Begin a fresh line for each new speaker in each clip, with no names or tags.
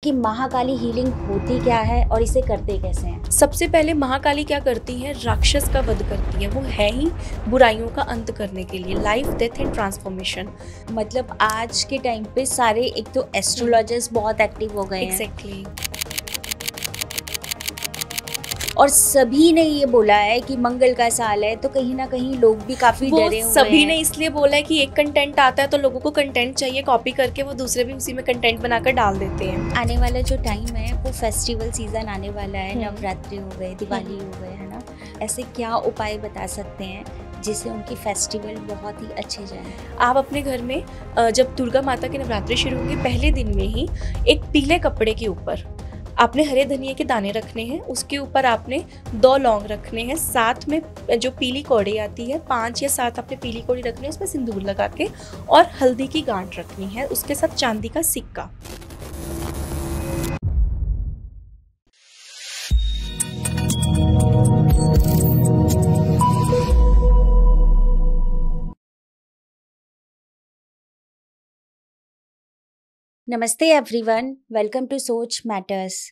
कि महाकाली हीलिंग होती क्या है और इसे करते कैसे हैं।
सबसे पहले महाकाली क्या करती है, राक्षस का वध करती है। वो है ही बुराइयों का अंत करने के लिए, लाइफ डेथ एंड ट्रांसफॉर्मेशन।
मतलब आज के टाइम पे सारे एक तो एस्ट्रोलॉजर्स बहुत एक्टिव हो गए हैं।
एग्जैक्टली।
और सभी ने ये बोला है कि मंगल का साल है, तो कहीं ना कहीं लोग भी काफी डरे हुए
सभी
हैं।
ने इसलिए बोला है कि एक कंटेंट आता है तो लोगों को कंटेंट चाहिए, कॉपी करके वो दूसरे भी उसी में कंटेंट बनाकर डाल देते हैं।
आने वाला जो टाइम है वो फेस्टिवल सीजन आने वाला है, नवरात्रि हो गए, दिवाली हो गए, है ना। ऐसे क्या उपाय बता सकते हैं जिससे उनकी फेस्टिवल बहुत ही अच्छे जाए।
आप अपने घर में जब दुर्गा माता की नवरात्रि शुरू होंगे, पहले दिन में ही एक पीले कपड़े के ऊपर आपने हरे धनिया के दाने रखने हैं। उसके ऊपर आपने 2 लौंग रखने हैं, साथ में जो पीली कौड़ी आती है 5 या 7 आपने पीली कौड़ी रखनी है, उसमें सिंदूर लगा के, और हल्दी की गांठ रखनी है, उसके साथ चांदी का सिक्का।
नमस्ते एवरीवन, वेलकम टू सोच मैटर्स।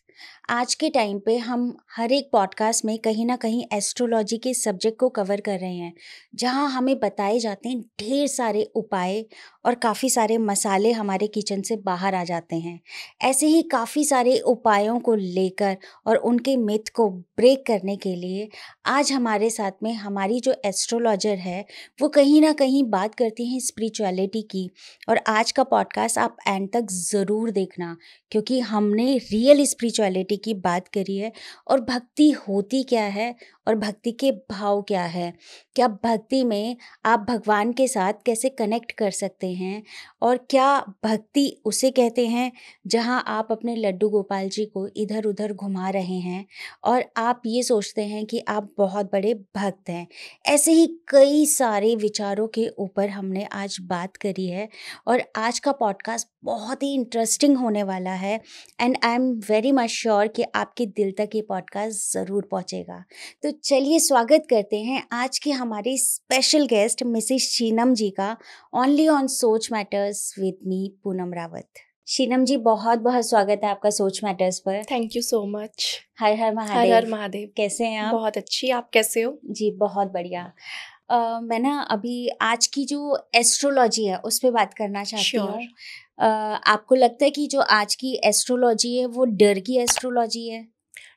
आज के टाइम पे हम हर एक पॉडकास्ट में कहीं ना कहीं एस्ट्रोलॉजी के सब्जेक्ट को कवर कर रहे हैं, जहां हमें बताए जाते हैं ढेर सारे उपाय और काफ़ी सारे मसाले हमारे किचन से बाहर आ जाते हैं। ऐसे ही काफ़ी सारे उपायों को लेकर और उनके मिथ को ब्रेक करने के लिए आज हमारे साथ में हमारी जो एस्ट्रोलॉजर है वो कहीं ना कहीं बात करती हैं स्पिरिचुअलिटी की। और आज का पॉडकास्ट आप एंड तक ज़रूर देखना, क्योंकि हमने रियल स्पिरिचुअलिटी की बात करी है और भक्ति होती क्या है और भक्ति के भाव क्या है। क्या भक्ति में आप भगवान के साथ कैसे कनेक्ट कर सकते हैं, और क्या भक्ति उसे कहते हैं जहां आप अपने लड्डू गोपाल जी को इधर उधर घुमा रहे हैं और आप ये सोचते हैं कि आप बहुत बड़े भक्त हैं। ऐसे ही कई सारे विचारों के ऊपर हमने आज बात करी है और आज का पॉडकास्ट बहुत ही इंटरेस्टिंग होने वाला है। And I am very much sure कि आपके दिल तक ये पॉडकास्ट ज़रूर पहुंचेगा। तो चलिए स्वागत करते हैं आज के हमारे special guest Mrs Sheenam ji का, only on Soch matters with me Poonam Rawat. Sheenam ji, बहुत बहुत स्वागत है आपका सोच मैटर्स पर।
Thank you so much.
हर हर
हर
महादेव।
हर महादेव।
कैसे हैं आप?
बहुत अच्छी, आप कैसे हो?
जी बहुत बढ़िया। मैं ना अभी आज की जो एस्ट्रोलॉजी है उस पर बात करना चाहती हूँ। आपको लगता है कि जो आज की एस्ट्रोलॉजी है वो डर की एस्ट्रोलॉजी है?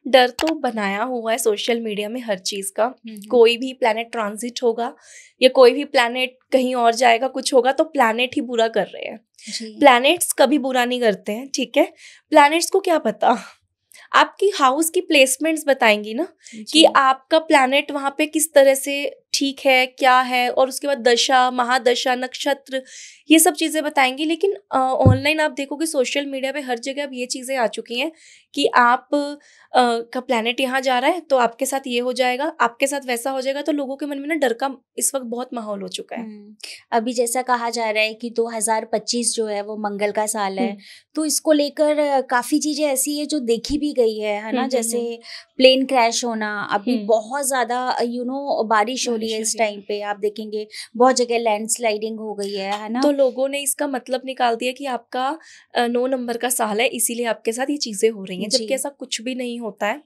डर तो बनाया हुआ है सोशल मीडिया में हर चीज का। कोई भी प्लैनेट ट्रांजिट होगा या कोई भी प्लैनेट कहीं और जाएगा, कुछ होगा तो प्लैनेट ही बुरा कर रहे हैं। प्लैनेट्स कभी बुरा नहीं करते हैं, ठीक है। प्लैनेट्स को क्या पता, आपकी हाउस की प्लेसमेंट्स बताएंगी ना कि आपका प्लैनेट वहां पे किस तरह से ठीक है, क्या है, और उसके बाद दशा, महादशा, नक्षत्र, ये सब चीजें बताएंगी। लेकिन ऑनलाइन आप देखोगे, सोशल मीडिया पे हर जगह अब ये चीजें आ चुकी हैं कि आप का प्लैनेट यहाँ जा रहा है तो आपके साथ ये हो जाएगा, आपके साथ वैसा हो जाएगा। तो लोगों के मन में ना डर का इस वक्त बहुत माहौल हो चुका है।
अभी जैसा कहा जा रहा है कि 2025 जो है वो मंगल का साल है, तो इसको लेकर काफी चीजें ऐसी है जो देखी भी गई है ना। जैसे प्लेन क्रैश होना, अभी बहुत ज्यादा बारिश हो रही है इस टाइम पे, आप देखेंगे बहुत जगह लैंडस्लाइडिंग हो गई है ना।
तो लोगों ने इसका मतलब निकाल दिया कि आपका 9 नंबर का साल है, इसीलिए आपके साथ ये चीजें हो रही हैं, जबकि ऐसा कुछ भी नहीं होता है।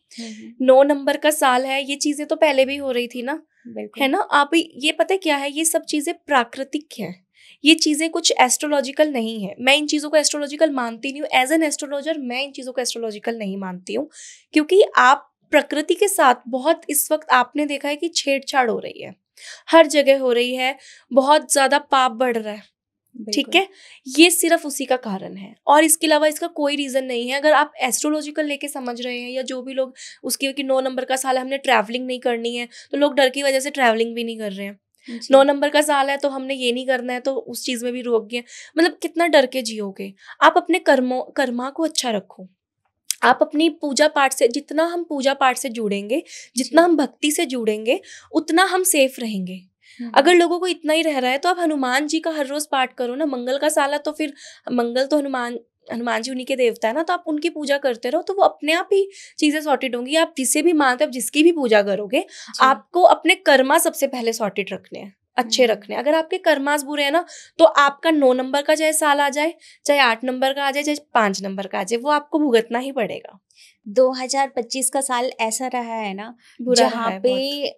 9 नंबर का साल है, ये चीजें तो पहले भी हो रही थी ना, है ना। आप ये पता है क्या है, ये सब चीजें प्राकृतिक हैं, ये चीजें कुछ एस्ट्रोलॉजिकल नहीं है। मैं इन चीजों को एस्ट्रोलॉजिकल मानती नहीं हूँ। एज एन एस्ट्रोलॉजर मैं इन चीजों को एस्ट्रोलॉजिकल नहीं मानती हूँ, क्योंकि आप प्रकृति के साथ बहुत, इस वक्त आपने देखा है कि छेड़छाड़ हो रही है, हर जगह हो रही है, बहुत ज्यादा पाप बढ़ रहा है, ठीक है। ये सिर्फ उसी का कारण है और इसके अलावा इसका कोई रीजन नहीं है। अगर आप एस्ट्रोलॉजिकल लेके समझ रहे हैं, या जो भी लोग उसकी कि 9 नंबर का साल है, हमने ट्रैवलिंग नहीं करनी है, तो लोग डर की वजह से ट्रैवलिंग भी नहीं कर रहे हैं। 9 नंबर का साल है तो हमने ये नहीं करना है, तो उस चीज में भी रोक गए। मतलब कितना डर के जियोगे आप। अपने कर्मा को अच्छा रखो। आप अपनी पूजा पाठ से, जितना हम पूजा पाठ से जुड़ेंगे, जितना हम भक्ति से जुड़ेंगे, उतना हम सेफ रहेंगे। अगर लोगों को इतना ही रह रहा है तो आप हनुमान जी का हर रोज पाठ करो ना। मंगल का साल है तो फिर मंगल तो हनुमान जी उन्हीं के देवता है ना, तो आप उनकी पूजा करते रहो, तो वो अपने आप ही चीजें सॉर्टेड होंगी। आप जिसे भी मानते हो, जिसकी भी पूजा करोगे, आपको अपने कर्मा सबसे पहले सॉर्टेड रखने हैं। अच्छे रखने। अगर आपके कर्मास बुरे हैं ना, तो आपका 9 नंबर का चाहे साल आ जाए, चाहे 8 नंबर का आ जाए, चाहे 5 नंबर का आ जाए, वो आपको भुगतना ही पड़ेगा।
2025 का साल ऐसा रहा है ना,
बुरा रहा
जहाँ
है
पे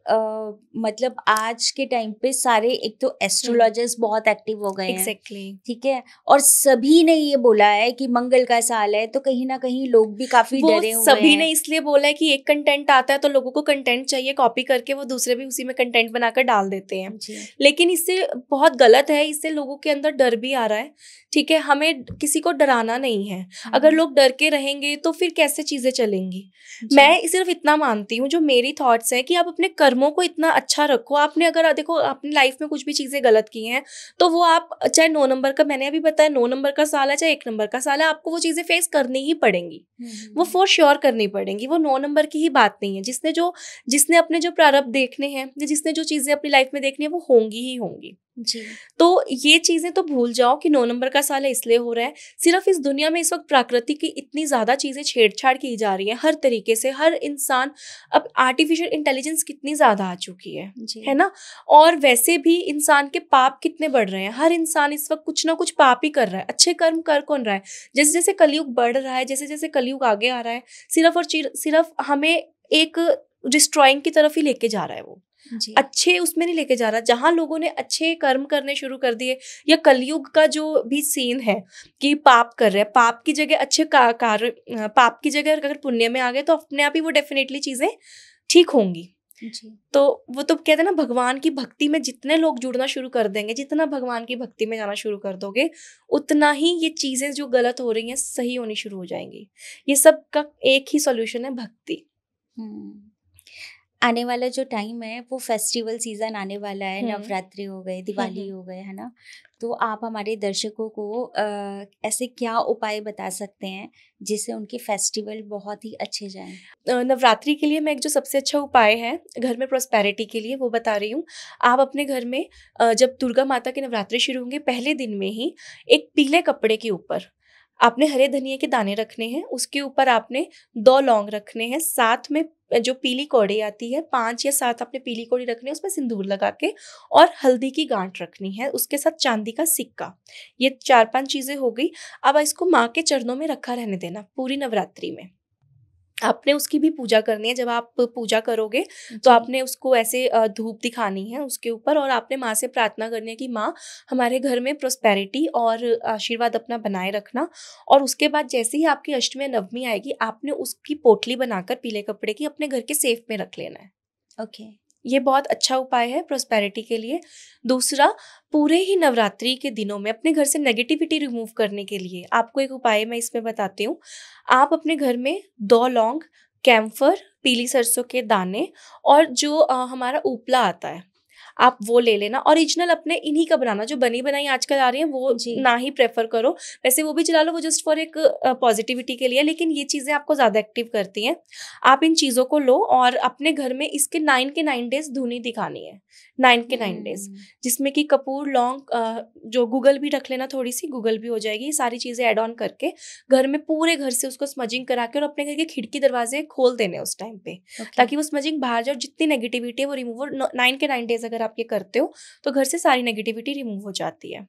बहुत।
मतलब आज के टाइम पे सारे, एक तो
हुँ,
एस्ट्रोलॉजर्स बहुत एक्टिव हो गए हैं,
एग्ज़ैक्टली।
ठीक है, और सभी ने ये बोला है कि मंगल का साल है, तो कहीं ना कहीं लोग भी काफी
वो
डरे हुए
सभी ने
हैं।
इसलिए बोला है कि एक कंटेंट आता है तो लोगों को कंटेंट चाहिए, कॉपी करके वो दूसरे भी उसी में कंटेंट बनाकर डाल देते हैं।
जी।
लेकिन इससे बहुत गलत है, इससे लोगों के अंदर डर भी आ रहा है, ठीक है? हमें किसी को डराना नहीं है। अगर लोग डर के रहेंगे तो फिर कैसे चीज़ें चलेंगी?
जी।
मैं सिर्फ इतना मानती हूँ, जो मेरी थॉट्स हैं, कि आप अपने कर्मों को इतना अच्छा रखो। आपने अगर देखो अपनी लाइफ में कुछ भी चीज़ें गलत की हैं, तो वो आप चाहे 9 नंबर का, मैंने अभी बताया 9 नंबर का साल है, चाहे 1 नंबर का साल है, आपको वो चीज़ें फेस करनी ही पड़ेंगी। वो फॉर श्योर करनी पड़ेंगी। वो 9 नंबर की ही बात नहीं है। जिसने अपने जो प्रारब्ध देखने हैं, या जिसने जो चीज़ें अपनी लाइफ में देखनी है, वो होंगी ही होंगी।
जी।
तो ये चीज़ें तो भूल जाओ कि 9 नंबर का साल है इसलिए हो रहा है। सिर्फ़ इस दुनिया में इस वक़्त प्रकृति की इतनी ज़्यादा चीज़ें छेड़-छाड़ की जा रही हैं, हर तरीके से, हर इंसान, अब आर्टिफ़िशियल इंटेलिजेंस कितनी ज़्यादा आ चुकी है
जी।
ना? और वैसे भी इंसान के पाप कितने बढ़ रहे हैं। हर इंसान इस वक़्त कुछ ना कुछ पाप ही कर रहा है। अच्छे कर्म कर कौन रहा है? जैसे-जैसे कलयुग बढ़ रहा है, जैसे-जैसे कलयुग आगे आ रहा है, सिर्फ़ हमें एक डिस्ट्रॉइंग की तरफ ही लेके जा रहा है वो।
जी।
अच्छे उसमें नहीं लेके जा रहा। जहाँ लोगों ने अच्छे कर्म करने शुरू कर दिए, या कलयुग का जो भी सीन है कि पाप कर रहे हैं, पाप की जगह अच्छे कार्य, पाप की जगह अगर पुण्य में आ गए, तो अपने आप ही वो डेफिनेटली चीज़ें ठीक होंगी।
जी।
तो वो तो कहते हैं ना, भगवान की भक्ति में जितने लोग जुड़ना शुरू कर देंगे, जितना भगवान की भक्ति में जाना शुरू कर दोगे, उतना ही ये चीज़ें जो गलत हो रही हैं, सही होनी शुरू हो जाएँगी। ये सब का एक ही सॉल्यूशन है, भक्ति।
हम्म। आने वाला जो टाइम है वो फेस्टिवल सीजन आने वाला है,
हुँ।
नवरात्रि हो गए,
हुँ,
दिवाली
हुँ।
हो गए, है ना? तो आप हमारे दर्शकों को ऐसे क्या उपाय बता सकते हैं जिससे उनके फेस्टिवल बहुत ही अच्छे जाएं?
नवरात्रि के लिए मैं एक जो सबसे अच्छा उपाय है घर में प्रॉस्पेरिटी के लिए, वो बता रही हूँ। आप अपने घर में जब दुर्गा माता के नवरात्रि शुरू होंगे, पहले दिन में ही एक पीले कपड़े के ऊपर आपने हरे धनिये के दाने रखने हैं, उसके ऊपर आपने 2 लौंग रखने हैं, साथ में जो पीली कौड़ी आती है, 5 या 7 आपने पीली कौड़ी रखनी है, उसमें सिंदूर लगा के, और हल्दी की गांठ रखनी है, उसके साथ चांदी का सिक्का। ये 4-5 चीज़ें हो गई। अब इसको माँ के चरणों में रखा रहने देना पूरी नवरात्रि में। आपने उसकी भी पूजा करनी है। जब आप पूजा करोगे, तो
जी।
आपने उसको ऐसे धूप दिखानी है उसके ऊपर, और आपने माँ से प्रार्थना करनी है कि माँ, हमारे घर में प्रॉस्पेरिटी और आशीर्वाद अपना बनाए रखना। और उसके बाद जैसे ही आपकी अष्टमी नवमी आएगी, आपने उसकी पोटली बनाकर पीले कपड़े की अपने घर के सेफ में रख लेना है।
ओके।
ये बहुत अच्छा उपाय है प्रॉस्पेरिटी के लिए। दूसरा, पूरे ही नवरात्रि के दिनों में अपने घर से नेगेटिविटी रिमूव करने के लिए आपको एक उपाय मैं इसमें बताती हूँ। आप अपने घर में 2 लौंग, कैम्फर, पीली सरसों के दाने, और जो हमारा उपला आता है, आप वो ले लेना। ओरिजिनल अपने इन्हीं का बनाना, जो बनी बनाई आजकल आ रही है वो
जी।
ना ही प्रेफर करो। वैसे वो भी चला लो, वो जस्ट फॉर एक पॉजिटिविटी के लिए, लेकिन ये चीज़ें आपको ज़्यादा एक्टिव करती हैं। आप इन चीज़ों को लो, और अपने घर में इसके 9 के 9 डेज़ धुनी दिखानी है। 9 के 9 डेज़, जिसमें कि कपूर, लौंग, जो गूगल भी रख लेना, थोड़ी-सी गूगल भी हो जाएगी। ये सारी चीज़ें ऐड ऑन करके घर में, पूरे घर से उसको स्मजिंग करा के, और अपने घर के खिड़की दरवाजे खोल देने उस टाइम पे,
ओके।
ताकि वो स्मजिंग बाहर जाए और जितनी नेगेटिविटी है वो रिमूव हो। 9 के 9 डेज़ अगर आप ये करते हो, तो घर से सारी नेगेटिविटी रिमूव हो जाती है।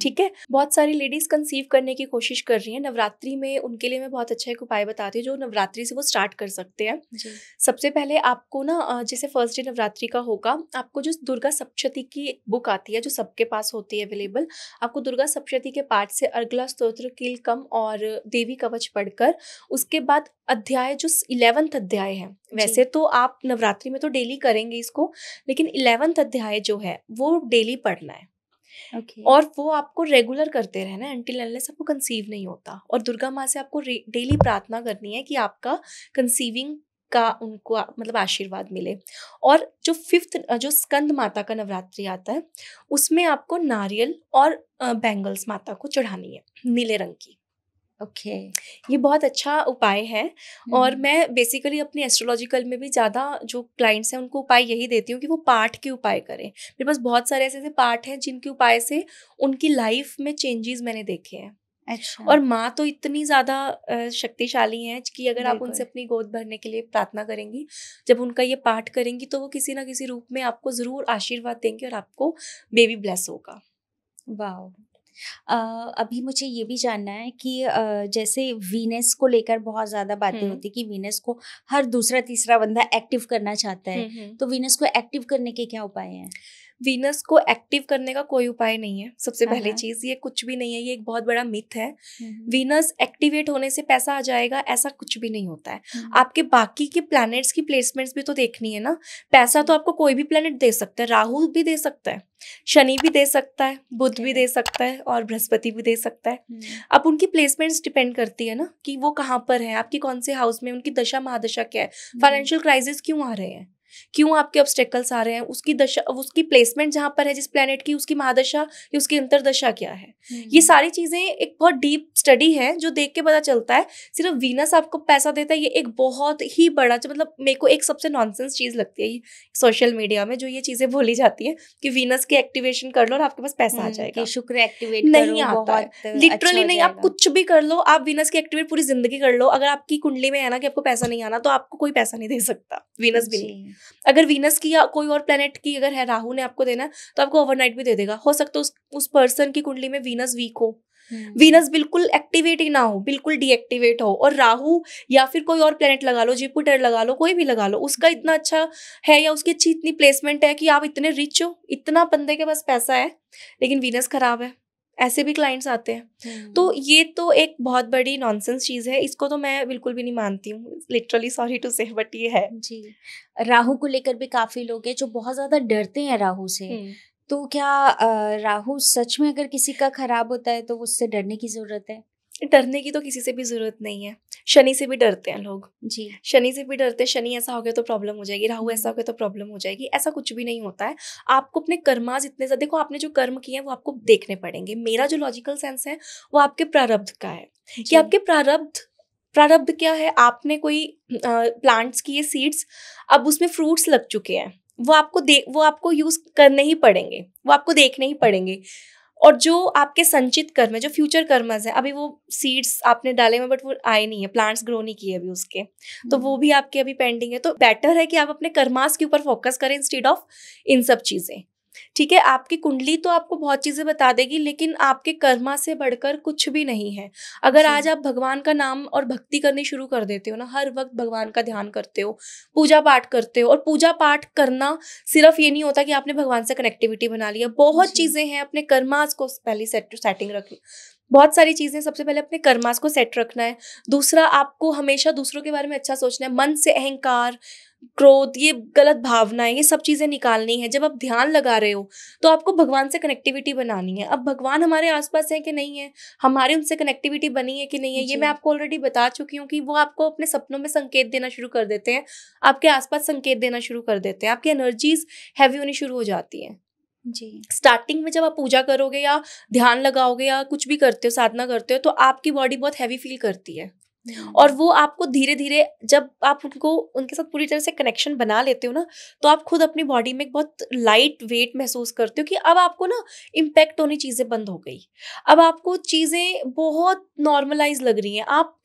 ठीक है? बहुत सारी लेडीज़ कंसीव करने की कोशिश कर रही हैं नवरात्रि में, उनके लिए मैं बहुत अच्छा एक उपाय बताती हूँ, जो नवरात्रि से वो स्टार्ट कर सकते हैं।
जी।
सबसे पहले आपको ना, जैसे फर्स्ट डे नवरात्रि का होगा, आपको जो दुर्गा सप्तशती की एक बुक आती है, जो सबके पास होती है अवेलेबल, आपको दुर्गा सप्तशती के पाठ से अर्गला स्तोत्र, कीलकम और देवी कवच पढ़कर, उसके बाद अध्याय जो 11th अध्याय है, वैसे तो आप नवरात्रि में तो डेली करेंगे इसको, लेकिन 11th अध्याय जो है वो डेली पढ़ना है।
ओके।
और वो आपको रेगुलर करते रहना है अंटिल अनलेस आपको कंसीव नहीं होता। और दुर्गा माँ से आपको डेली प्रार्थना करनी है कि आपका कंसीविंग का उनको मतलब आशीर्वाद मिले। और जो 5th जो स्कंद माता का नवरात्रि आता है, उसमें आपको नारियल और बैंगल्स माता को चढ़ानी है, नीले रंग की।
ओके।
ये बहुत अच्छा उपाय है। और मैं बेसिकली अपनी एस्ट्रोलॉजिकल में भी ज़्यादा जो क्लाइंट्स हैं उनको उपाय यही देती हूँ कि वो पाठ के उपाय करें। मेरे पास बहुत सारे ऐसे ऐसे पाठ हैं जिनके उपाय से उनकी लाइफ में चेंजेस मैंने देखे हैं।
अच्छा।
और माँ तो इतनी ज्यादा शक्तिशाली हैं कि अगर आप
बिल्कुल।
उनसे अपनी गोद भरने के लिए प्रार्थना करेंगी, जब उनका ये पाठ करेंगी, तो वो किसी ना किसी रूप में आपको जरूर आशीर्वाद देंगे और आपको बेबी ब्लेस होगा।
वाओ! अभी मुझे ये भी जानना है कि जैसे वीनस को लेकर बहुत ज़्यादा बातें
हम्म।
होती कि वीनस को हर दूसरा तीसरा बंदा एक्टिव करना चाहता है,
हम्म।
तो वीनस को एक्टिव करने के क्या उपाय हैं?
वीनस को एक्टिव करने का कोई उपाय नहीं है। सबसे
हाँ,
पहली
हाँ।
चीज, ये कुछ भी नहीं है, ये एक बहुत बड़ा मिथ है।
हम्म,
वीनस एक्टिवेट होने से पैसा आ जाएगा, ऐसा कुछ भी नहीं होता है।
हम्म,
आपके बाकी के प्लैनेट्स की प्लेसमेंट्स भी तो देखनी है ना। पैसा तो आपको कोई भी प्लैनेट दे सकता है, राहु भी दे सकता है, शनि भी दे सकता है, बुध भी दे सकता है और बृहस्पति भी दे सकता है। अब उनकी प्लेसमेंट्स डिपेंड करती है ना कि वो कहाँ पर है, आपकी कौन से हाउस में, उनकी दशा महादशा क्या है, फाइनेंशियल क्राइसिस क्यों आ रहे हैं, क्यों आपके ऑब्स्टेकल्स आ रहे हैं, उसकी दशा, उसकी प्लेसमेंट जहां पर है जिस प्लेनेट की, उसकी महादशा या उसकी अंतरदशा क्या है। ये सारी चीजें एक बहुत डीप स्टडी है जो देख के पता चलता है। सिर्फ वीनस आपको पैसा देता है, ये एक बहुत ही बड़ा, जो मतलब मेरे को एक सबसे नॉनसेंस चीज लगती है सोशल मीडिया में, जो ये चीजें बोली जाती है कि वीनस की एक्टिवेशन कर लो और आपके पास पैसा आ जाएगा।
कि शुक्र एक्टिवेट
नहीं
करो,
आता है,
बहुत
लिटरली
अच्छा हो
नहीं। आप
जाएगा।
कुछ भी कर लो, आप वीनस की एक्टिवेट पूरी जिंदगी कर लो, अगर आपकी कुंडली में है ना कि आपको पैसा नहीं आना, तो आपको कोई पैसा नहीं दे सकता, वीनस भी नहीं।
जी।
अगर वीनस की या कोई और प्लेनेट की अगर है, राहु ने आपको देना है, तो आपको ओवरनाइट भी दे देगा। हो सकता है उस पर्सन की कुंडली में वीनस वीक हो, वीनस बिल्कुल एक्टिवेट ही ना हो, बिल्कुल डीएक्टिवेट हो, और राहु या फिर कोई और प्लेनेट लगा लो, जुपिटर लगा लो, कोई भी लगा लो, उसका
जी।
इतना अच्छा है या उसकी अच्छी इतनी प्लेसमेंट है कि आप इतने रिच हो, इतना बंदे के पास पैसा है, लेकिन वीनस खराब है, ऐसे भी क्लाइंट्स आते हैं। तो ये तो एक बहुत बड़ी नॉनसेंस चीज है, इसको तो मैं बिल्कुल भी नहीं मानती हूँ, लिटरली सॉरी टू से, बट ये है।
जी। राहु को लेकर भी काफी लोग हैं जो बहुत ज्यादा डरते हैं राहु से। तो क्या राहु सच में अगर किसी का खराब होता है तो उससे डरने की जरूरत है?
डरने की तो किसी से भी जरूरत नहीं है। शनि से भी डरते हैं लोग,
जी।
शनि से भी डरते हैं, शनि ऐसा हो गया तो प्रॉब्लम हो जाएगी, राहु ऐसा हो गया तो प्रॉब्लम हो जाएगी, ऐसा कुछ भी नहीं होता है। आपको अपने कर्मास इतने ज्यादा, देखो आपने जो कर्म किए हैं वो आपको देखने पड़ेंगे। मेरा जो लॉजिकल सेंस है वो आपके प्रारब्ध का है कि
जी।
आपके प्रारब्ध क्या है। आपने कोई प्लांट्स किए, सीड्स, अब उसमें फ्रूट्स लग चुके हैं, वो आपको यूज करने ही पड़ेंगे, वो आपको देखने ही पड़ेंगे। और जो आपके संचित कर्म है, जो फ्यूचर कर्मस है, अभी वो सीड्स आपने डाले में बट वो आए नहीं है, प्लांट्स ग्रो नहीं किए अभी उसके, तो वो भी आपके अभी पेंडिंग है। तो बेटर है कि आप अपने कर्मास के ऊपर फोकस करें इंस्टेड ऑफ इन सब चीजें। ठीक है, आपकी कुंडली तो आपको बहुत चीजें बता देगी, लेकिन आपके कर्मा से बढ़कर कुछ भी नहीं है। अगर आज आप भगवान का नाम और भक्ति करनी शुरू कर देते हो ना, हर वक्त भगवान का ध्यान करते हो, पूजा पाठ करते हो, और पूजा पाठ करना सिर्फ ये नहीं होता कि आपने भगवान से कनेक्टिविटी बना लिया, बहुत चीजें हैं। अपने कर्मास को पहले सेटिंग रख, बहुत सारी चीजें, सबसे पहले अपने कर्मास को सेट रखना है। दूसरा, आपको हमेशा दूसरों के बारे में अच्छा सोचना है, मन से अहंकार, क्रोध, ये गलत भावनाएं, ये सब चीजें निकालनी है। जब आप ध्यान लगा रहे हो तो आपको भगवान से कनेक्टिविटी बनानी है। अब भगवान हमारे आसपास है कि नहीं है, हमारी उनसे कनेक्टिविटी बनी है कि नहीं है, ये मैं आपको ऑलरेडी बता चुकी हूँ कि वो आपको अपने सपनों में संकेत देना शुरू कर देते हैं, आपके आसपास संकेत देना शुरू कर देते हैं, आपकी एनर्जीज हैवी होनी शुरू हो जाती हैं।
जी।
स्टार्टिंग में जब आप पूजा करोगे या ध्यान लगाओगे या कुछ भी करते हो, साधना करते हो, तो आपकी बॉडी बहुत हैवी फील करती है, और वो आपको धीरे धीरे, जब आप उनके साथ पूरी तरह से कनेक्शन बना लेते हो ना, तो आप खुद अपनी बॉडी में एक बहुत लाइट वेट महसूस करते हो कि अब आपको ना इम्पैक्ट होनी चीजें बंद हो गई, अब आपको चीजें बहुत नॉर्मलाइज लग रही हैं, आप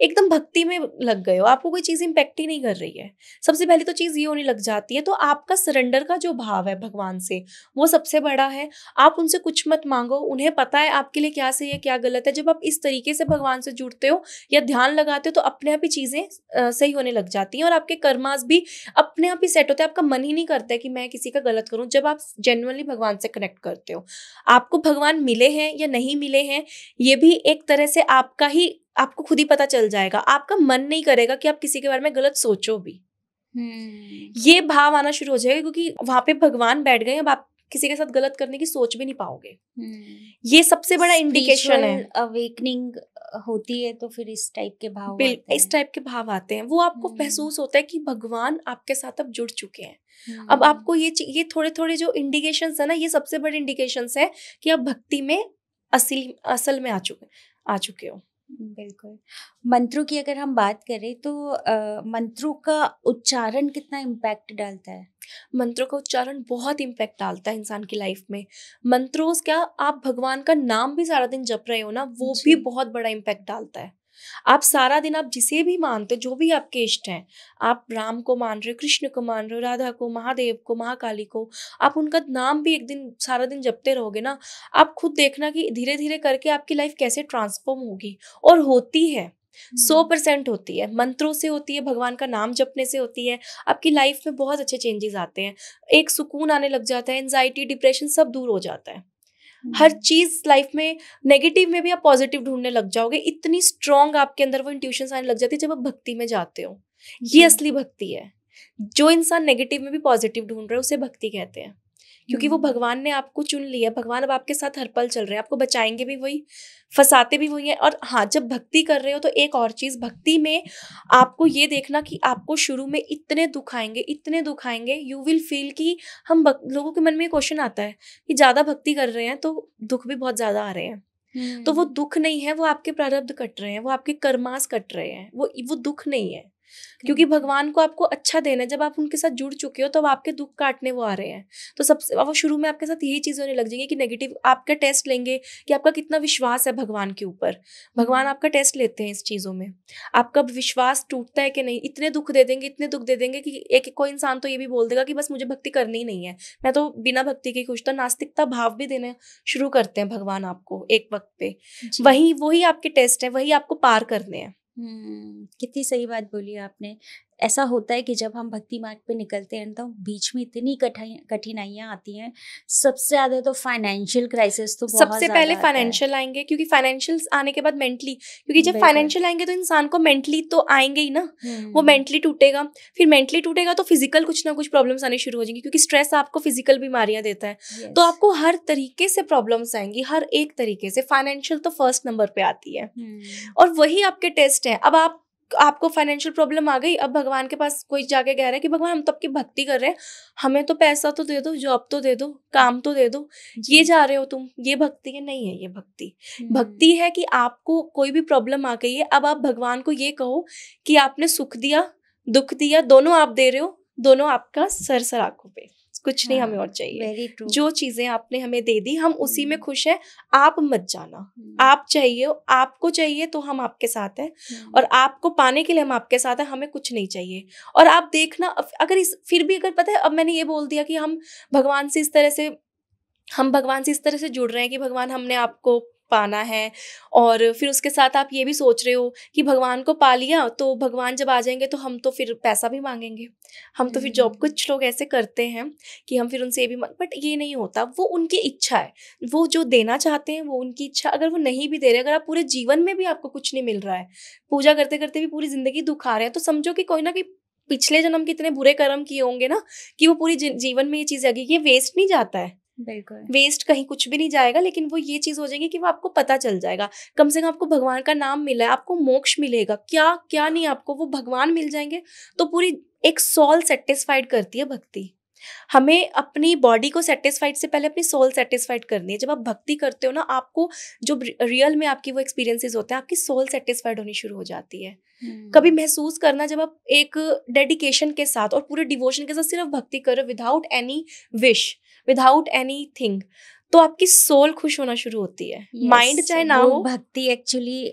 एकदम भक्ति में लग गए हो, आपको कोई चीज इम्पैक्ट ही नहीं कर रही है। सबसे पहले तो चीज ये होने लग जाती है। तो आपका सरेंडर का जो भाव है भगवान से, वो सबसे बड़ा है। आप उनसे कुछ मत मांगो, उन्हें पता है आपके लिए क्या सही है क्या गलत है। जब आप इस तरीके से भगवान से जुड़ते हो या ध्यान लगाते हो, तो अपने आप ही चीजें सही होने लग जाती हैं, और आपके कर्मास भी अपने आप ही सेट होते हैं। आपका मन ही नहीं करता है कि मैं किसी का गलत करूं। जब आप जेन्युइनली भगवान से कनेक्ट करते हो, आपको भगवान मिले हैं या नहीं मिले हैं, ये भी एक तरह से आपको खुद ही पता चल जाएगा। आपका मन नहीं करेगा कि आप किसी के बारे में गलत सोचो भी, ये भाव आना शुरू हो जाएगा, क्योंकि वहां पे भगवान बैठ गए। अब आप किसी के साथ गलत करने की सोच भी नहीं पाओगे। ये सबसे बड़ा इंडिकेशन है।
अवेकनिंग होती है तो फिर इस टाइप के भाव आते हैं।
इस टाइप के भाव आते हैं, वो आपको महसूस होता है कि भगवान आपके साथ अब जुड़ चुके हैं। अब आपको ये थोड़े थोड़े जो इंडिकेशंस है ना, ये सबसे बड़े इंडिकेशंस है कि आप भक्ति में असल में आ चुके हो।
बिल्कुल। मंत्रों की अगर हम बात करें तो मंत्रों का उच्चारण कितना इम्पैक्ट डालता है?
मंत्रों का उच्चारण बहुत इम्पैक्ट डालता है इंसान की लाइफ में। मंत्रों क्या, आप भगवान का नाम भी सारा दिन जप रहे हो ना, वो भी
जी।
बहुत बड़ा इम्पैक्ट डालता है। आप सारा दिन, आप जिसे भी मानते हो, जो भी आपके इष्ट हैं, आप राम को मान रहे हो, कृष्ण को मान रहे हो, राधा को, महादेव को, महाकाली को, आप उनका नाम भी एक दिन सारा दिन जपते रहोगे ना, आप खुद देखना कि धीरे धीरे करके आपकी लाइफ कैसे ट्रांसफॉर्म होगी। और होती है, 100% होती है। मंत्रों से होती है, भगवान का नाम जपने से होती है। आपकी लाइफ में बहुत अच्छे चेंजेस आते हैं, एक सुकून आने लग जाता है, एंजाइटी, डिप्रेशन सब दूर हो जाता है। हर चीज लाइफ में, नेगेटिव में भी आप पॉजिटिव ढूंढने लग जाओगे। इतनी स्ट्रांग आपके अंदर वो इंट्यूशंस आने लग जाती है जब आप भक्ति में जाते हो। ये असली भक्ति है। जो इंसान नेगेटिव में भी पॉजिटिव ढूंढ रहा है उसे भक्ति कहते हैं, क्योंकि वो भगवान ने आपको चुन लिया। भगवान अब आपके साथ हर पल चल रहे हैं, आपको बचाएंगे भी वही, फंसाते भी वही है। और हाँ, जब भक्ति कर रहे हो तो एक और चीज, भक्ति में आपको ये देखना कि आपको शुरू में इतने दुख आएंगे, यू विल फील कि लोगों के मन में क्वेश्चन आता है कि ज्यादा भक्ति कर रहे हैं तो दुख भी बहुत ज्यादा आ रहे हैं। तो वो दुख नहीं है, वो आपके प्रारब्ध कट रहे हैं, वो आपके कर्मास कट रहे हैं, वो दुख नहीं है। क्योंकि भगवान को आपको अच्छा देना है। जब आप उनके साथ जुड़ चुके हो तो आपके दुख काटने वो आ रहे हैं। तो सबसे वो शुरू में आपके साथ यही चीज़ होने लग जाएगी कि नेगेटिव, आपका टेस्ट लेंगे कि आपका कितना विश्वास है भगवान के ऊपर। भगवान आपका टेस्ट लेते हैं इस चीज़ों में, आपका विश्वास टूटता है कि नहीं। इतने दुख दे देंगे कि एक कोई इंसान तो ये भी बोल देगा कि बस मुझे भक्ति करनी ही नहीं है, मैं तो बिना भक्ति के खुश। तो नास्तिकता भाव भी देने शुरू करते हैं भगवान आपको एक वक्त पे। वही आपके टेस्ट है, वही आपको पार करने हैं।
कितनी सही बात बोली आपने। ऐसा होता है कि जब हम भक्ति मार्ग पे निकलते हैं तो बीच में इतनी कठिनाइयाँ आती हैं। सबसे ज्यादा तो फाइनेंशियल क्राइसिस तो बहुत
सबसे पहले फाइनेंशियल आएंगे, क्योंकि फाइनेंशियल आने के बाद मेंटली, क्योंकि जब फाइनेंशियल आएंगे तो इंसान को मेंटली तो आएंगे ही ना। वो मेंटली टूटेगा, फिर मेंटली टूटेगा तो फिजिकल कुछ ना कुछ प्रॉब्लम्स आने शुरू हो जाएंगी, क्योंकि स्ट्रेस आपको फिजिकल बीमारियां देता है। तो आपको हर तरीके से प्रॉब्लम्स आएंगी, हर एक तरीके से। फाइनेंशियल तो फर्स्ट नंबर पे आती है, और वही आपके टेस्ट है। अब आपको फाइनेंशियल प्रॉब्लम आ गई, अब भगवान के पास कोई जाके कह रहा है कि भगवान हम तो आपकी भक्ति कर रहे हैं, हमें तो पैसा तो दे दो, जॉब तो दे दो, काम तो दे दो, ये जा रहे हो तुम, ये भक्ति है? नहीं है ये भक्ति। भक्ति है कि आपको कोई भी प्रॉब्लम आ गई है, अब आप भगवान को ये कहो कि आपने सुख दिया, दुख दिया, दोनों आप दे रहे हो, दोनों आपका सर आंखों पे, कुछ नहीं हमें और चाहिए। जो चीजें आपने हमें दे दी हम उसी में खुश हैं, आप मत जाना। आप चाहिए, आपको चाहिए तो हम आपके साथ हैं, और आपको पाने के लिए हम आपके साथ हैं, हमें कुछ नहीं चाहिए। और आप देखना, अगर फिर भी अगर पता है, अब मैंने ये बोल दिया कि हम भगवान से इस तरह से जुड़ रहे हैं कि भगवान हमने आपको पाना है, और फिर उसके साथ आप ये भी सोच रहे हो कि भगवान को पा लिया तो भगवान जब आ जाएंगे तो हम तो फिर पैसा भी मांगेंगे, हम तो फिर जॉब, कुछ लोग ऐसे करते हैं कि हम फिर उनसे ये भी बट ये नहीं होता। वो उनकी इच्छा है, वो जो देना चाहते हैं वो उनकी इच्छा। अगर वो नहीं भी दे रहे, अगर आप पूरे जीवन में भी आपको कुछ नहीं मिल रहा है, पूजा करते करते भी पूरी जिंदगी दुख आ रहे हैं, तो समझो कि कोई ना कोई पिछले जन्म के इतने बुरे कर्म किए होंगे ना कि वो पूरी जीवन में ये चीज आएगी। ये वेस्ट नहीं जाता है, वेस्ट कहीं कुछ भी नहीं जाएगा, लेकिन वो ये चीज हो जाएगी कि वो आपको पता चल जाएगा। कम से कम आपको भगवान का नाम मिला है, आपको मोक्ष मिलेगा। क्या नहीं, आपको वो भगवान मिल जाएंगे तो पूरी एक सोल सेटिस्फाइड करती है भक्ति। हमें अपनी बॉडी को सेटिस्फाइड से पहले अपनी सोल सेटिस्फाइड करनी है। जब आप भक्ति करते हो ना, आपको जो रियल में आपकी वो एक्सपीरियंसेस होते हैं, आपकी सोल सेटिस्फाइड होनी शुरू हो जाती है। कभी महसूस करना, जब आप एक डेडिकेशन के साथ और पूरे डिवोशन के साथ सिर्फ भक्ति करो, without any wish, without anything, तो आपकी सोल खुश होना शुरू होती है। माइंड चाहे ना हो,
भक्ति एक्चुअली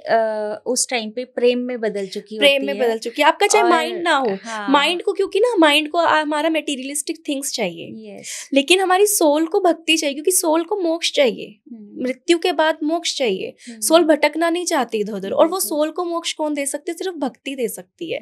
उस टाइम पे प्रेम में बदल चुकी
है। आपका चाहे माइंड ना हो, माइंड को, क्योंकि ना माइंड को हमारा मटेरियलिस्टिक थिंग्स चाहिए, लेकिन हमारी सोल को भक्ति चाहिए, क्योंकि सोल को मोक्ष चाहिए। मृत्यु के बाद मोक्ष चाहिए। सोल भटकना नहीं चाहती इधर उधर, और वो सोल को मोक्ष कौन दे सकती है? सिर्फ भक्ति दे सकती है।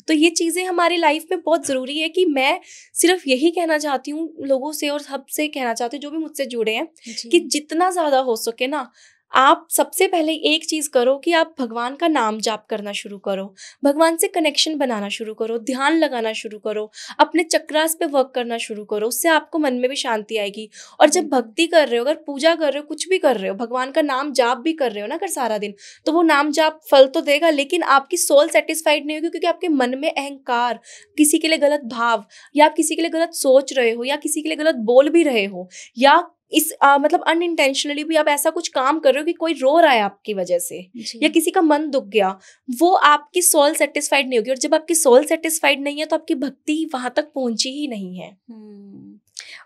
तो ये चीजें हमारी लाइफ में बहुत जरूरी है कि मैं सिर्फ यही कहना चाहती हूँ लोगों से, और सबसे कहना चाहती हूँ जो भी मुझसे जुड़े हैं, कि जितना ज्यादा हो सके ना, आप सबसे पहले एक चीज करो कि आप भगवान का नाम जाप करना शुरू करो, भगवान से कनेक्शन बनाना शुरू करो, ध्यान लगाना शुरू करो, अपने चक्रास पे वर्क करना शुरू करो। उससे आपको मन में भी शांति आएगी। और जब भक्ति कर रहे हो, अगर पूजा कर रहे हो, कुछ भी कर रहे हो, भगवान का नाम जाप भी कर रहे हो ना अगर सारा दिन, तो वो नाम जाप फल तो देगा, लेकिन आपकी सोल सेटिस्फाइड नहीं होगी, क्योंकि आपके मन में अहंकार, किसी के लिए गलत भाव, या आप किसी के लिए गलत सोच रहे हो, या किसी के लिए गलत बोल भी रहे हो, या मतलब अनइंटेंशनली भी आप ऐसा कुछ काम कर रहे हो कि कोई रो रहा है आपकी वजह से, या किसी का मन दुख गया, वो आपकी सोल सेटिस्फाइड नहीं होगी। और जब आपकी सोल सेटिस्फाइड नहीं है तो आपकी भक्ति वहां तक पहुंची ही नहीं है।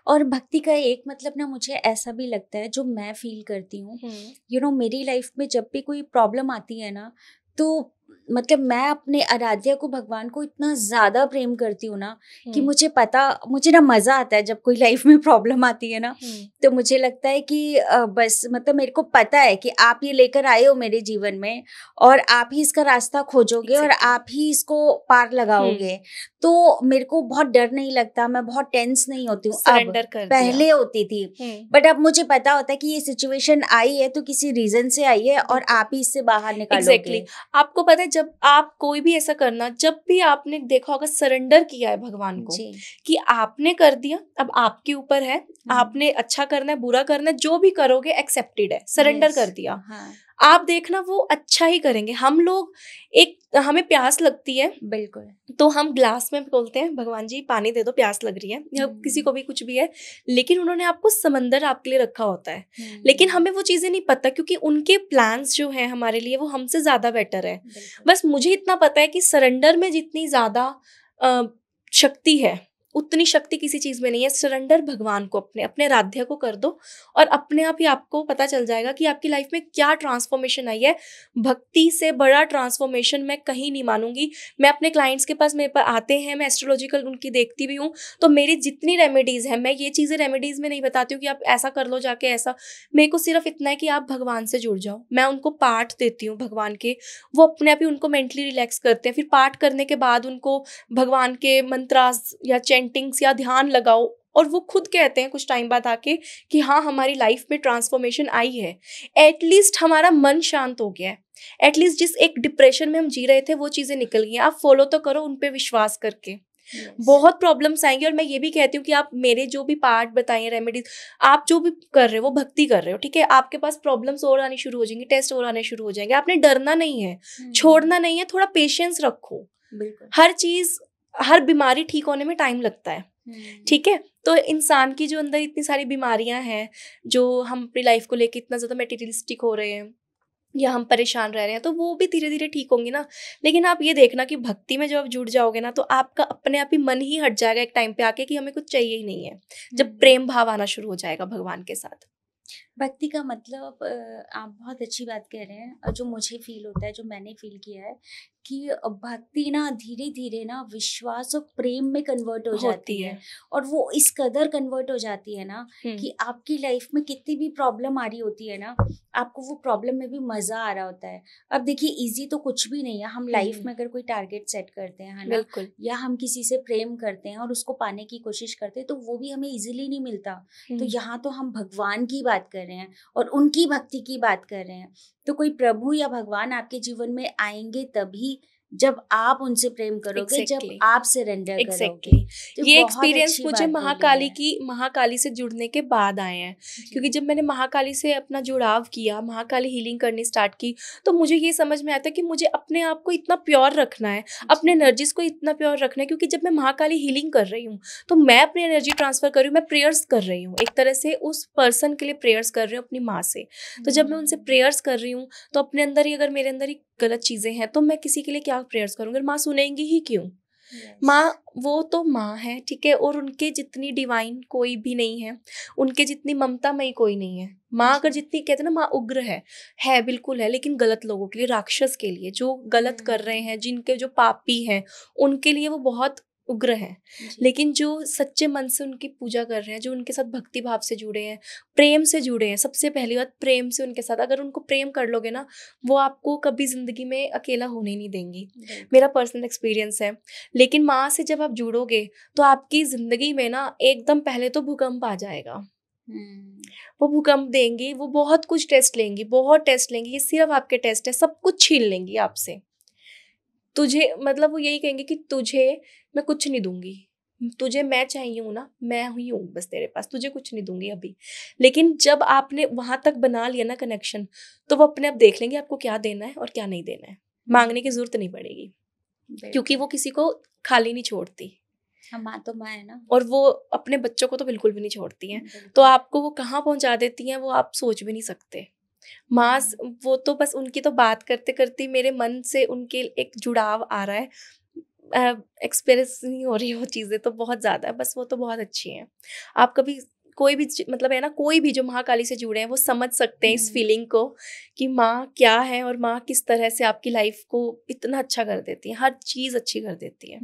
और भक्ति का एक मतलब ना मुझे ऐसा भी लगता है, जो मैं फील करती हूँ, मेरी लाइफ में जब भी कोई प्रॉब्लम आती है ना, तो मतलब मैं अपने आराध्या को, भगवान को इतना ज़्यादा प्रेम करती हूँ ना कि मुझे ना मज़ा आता है जब कोई लाइफ में प्रॉब्लम आती है ना, तो मुझे लगता है कि बस मतलब मेरे को पता है कि आप ये लेकर आए हो मेरे जीवन में, और आप ही इसका रास्ता खोजोगे और आप ही इसको पार लगाओगे। तो मेरे को बहुत डर नहीं लगता, मैं बहुत टेंस नहीं होती हूँ अब, पहले होती थी, बट अब मुझे पता होता है कि ये सिचुएशन आई है तो किसी रीजन से आई है और आप ही इससे बाहर निकालोगे।
आपको पता है, जब आप कोई भी ऐसा करना, जब भी आपने देखा होगा सरेंडर किया है भगवान को कि आपने कर दिया, अब आपके ऊपर है, आपने अच्छा करना है बुरा करना है, जो भी करोगे एक्सेप्टेड है, सरेंडर कर दिया, आप देखना वो अच्छा ही करेंगे। हम लोग हमें प्यास लगती है, बिल्कुल, तो हम ग्लास में बोलते हैं भगवान जी पानी दे दो, प्यास लग रही है, या किसी को भी कुछ भी है, लेकिन उन्होंने आपको समंदर आपके लिए रखा होता है। लेकिन हमें वो चीजें नहीं पता, क्योंकि उनके प्लान्स जो है हमारे लिए वो हमसे ज्यादा बेटर है। बस मुझे इतना पता है कि सरेंडर में जितनी ज्यादा शक्ति है उतनी शक्ति किसी चीज में नहीं है। सरेंडर भगवान को, अपने आराध्या को कर दो, और अपने आप ही आपको पता चल जाएगा कि आपकी लाइफ में क्या ट्रांसफॉर्मेशन आई है। भक्ति से बड़ा ट्रांसफॉर्मेशन मैं कहीं नहीं मानूंगी। मैं अपने क्लाइंट्स के पास, मेरे पास आते हैं, मैं एस्ट्रोलॉजिकल उनकी देखती भी हूँ, तो मेरी जितनी रेमेडीज है, मैं ये चीजें रेमेडीज में नहीं बताती हूँ कि आप ऐसा कर लो जाके ऐसा। मेरे को सिर्फ इतना है कि आप भगवान से जुड़ जाओ। मैं उनको पाठ देती हूँ भगवान के, वो अपने आप ही उनको मेंटली रिलैक्स करते हैं। फिर पाठ करने के बाद उनको भगवान के मंत्रास या चैंटिंग्स या ध्यान लगाओ, और वो खुद कहते हैं कुछ टाइम बाद आके कि हाँ हमारी लाइफ में ट्रांसफॉर्मेशन आई है, एटलीस्ट हमारा मन शांत हो गया है, एटलीस्ट जिस एक डिप्रेशन में हम जी रहे थे वो चीजें निकल गई हैं। आप फॉलो तो करो उन पे विश्वास करके। बहुत प्रॉब्लम्स आएंगी, और मैं ये भी कहती हूँ कि आप मेरे जो भी पार्ट बताइए, रेमेडीज आप जो भी कर रहे हो वो भक्ति कर रहे हो, ठीक है। आपके पास प्रॉब्लम्स और आनी शुरू हो जाएंगी, टेस्ट और आने शुरू हो जाएंगे, आपने डरना नहीं है, छोड़ना नहीं है, थोड़ा पेशेंस रखो। हर चीज, हर बीमारी ठीक होने में टाइम लगता है, ठीक है। तो इंसान की जो अंदर इतनी सारी बीमारियां हैं, जो हम अपनी लाइफ को लेके इतना ज्यादा मेटीरियलिस्टिक हो रहे हैं या हम परेशान रह रहे हैं, तो वो भी धीरे धीरे ठीक होंगी ना। लेकिन आप ये देखना कि भक्ति में जब आप जुड़ जाओगे ना, तो आपका अपने आप ही मन ही हट जाएगा एक टाइम पे आके कि हमें कुछ चाहिए ही नहीं है, जब प्रेम भाव आना शुरू हो जाएगा भगवान के साथ।
भक्ति का मतलब आप बहुत अच्छी बात कह रहे हैं, और जो मुझे फील होता है, जो मैंने फील किया है, कि भक्ति ना धीरे धीरे ना विश्वास और प्रेम में कन्वर्ट हो जाती है, और वो इस कदर कन्वर्ट हो जाती है ना कि आपकी लाइफ में कितनी भी प्रॉब्लम आ रही होती है ना, आपको वो प्रॉब्लम में भी मजा आ रहा होता है। अब देखिए, इजी तो कुछ भी नहीं है। हम लाइफ में अगर कोई टारगेट सेट करते हैं, है ना, या हम किसी से प्रेम करते हैं और उसको पाने की कोशिश करते हैं, तो वो भी हमें इजीली नहीं मिलता। तो यहाँ तो हम भगवान की बात कर रहे हैं और उनकी भक्ति की बात कर रहे हैं। तो कोई प्रभु या भगवान आपके जीवन में आएंगे तभी जब आप उनसे प्रेम करोगे, जब आप सरेंडर करोगे। तो
ये एक्सपीरियंस मुझे महाकाली से जुड़ने के बाद आए हैं, क्योंकि जब मैंने महाकाली से अपना जुड़ाव किया, महाकाली हीलिंग करनी स्टार्ट की, तो मुझे ये समझ में आता है कि मुझे अपने आप को इतना प्योर रखना है, अपने एनर्जीज को इतना प्योर रखना है। क्योंकि जब मैं महाकाली हीलिंग कर रही हूँ तो मैं अपनी एनर्जी ट्रांसफर कर रही हूँ, मैं प्रेयर्स कर रही हूँ, एक तरह से उस पर्सन के लिए प्रेयर्स कर रही हूँ, अपनी माँ से। तो जब मैं उनसे प्रेयर्स कर रही हूँ, तो अपने अंदर ही अगर मेरे अंदर ही गलत चीजें हैं, तो मैं किसी के लिए क्या प्रेयर्स करूंगी? माँ सुनेंगी ही क्यों? माँ, वो तो माँ है, ठीक है, और उनके जितनी डिवाइन कोई भी नहीं है, उनके जितनी ममता मई कोई नहीं है। माँ अगर जितनी, कहते हैं ना, माँ उग्र है बिल्कुल है, लेकिन गलत लोगों के लिए, राक्षस के लिए, जो गलत कर रहे हैं, जिनके जो पापी हैं, उनके लिए वो बहुत उग्र है। लेकिन जो सच्चे मन से उनकी पूजा कर रहे हैं, जो उनके साथ भक्ति भाव से जुड़े हैं, प्रेम से जुड़े हैं, सबसे पहली बात प्रेम से उनके साथ, अगर उनको प्रेम कर लोगे ना, वो आपको कभी जिंदगी में अकेला होने नहीं देंगी। मेरा पर्सनल एक्सपीरियंस है। लेकिन माँ से जब आप जुड़ोगे तो आपकी जिंदगी में ना एकदम पहले तो भूकंप आ जाएगा। वो भूकंप देंगी, वो बहुत कुछ टेस्ट लेंगी, बहुत टेस्ट लेंगी, ये सिर्फ आपके टेस्ट है, सब कुछ छीन लेंगी आपसे। तुझे, मतलब वो यही कहेंगे कि तुझे मैं कुछ नहीं दूंगी, तुझे मैं चाहिए हूँ ना, मैं ही हूँ बस तेरे पास, तुझे कुछ नहीं दूंगी अभी। लेकिन जब आपने वहां तक बना लिया ना कनेक्शन, तो वो अपने आप देख लेंगे आपको क्या देना है और क्या नहीं देना है। मांगने की जरूरत नहीं पड़ेगी, क्योंकि वो किसी को खाली नहीं छोड़ती।
हाँ, माँ तो माँ है ना।
और वो अपने बच्चों को तो बिल्कुल भी नहीं छोड़ती हैं। तो आपको वो कहाँ पहुंचा देती हैं वो आप सोच भी नहीं सकते। माँ वो तो बस उनकी तो बात करते करते मेरे मन से उनके एक जुड़ाव आ रहा है, एक्सपीरियंस नहीं हो रही वो चीज़ें तो बहुत ज़्यादा है, बस वो तो बहुत अच्छी हैं। आप कभी कोई भी मतलब है ना, कोई भी जो महाकाली से जुड़े हैं वो समझ सकते हैं इस फीलिंग को कि माँ क्या है और माँ किस तरह से आपकी लाइफ को इतना अच्छा कर देती है, हर चीज़ अच्छी कर देती है।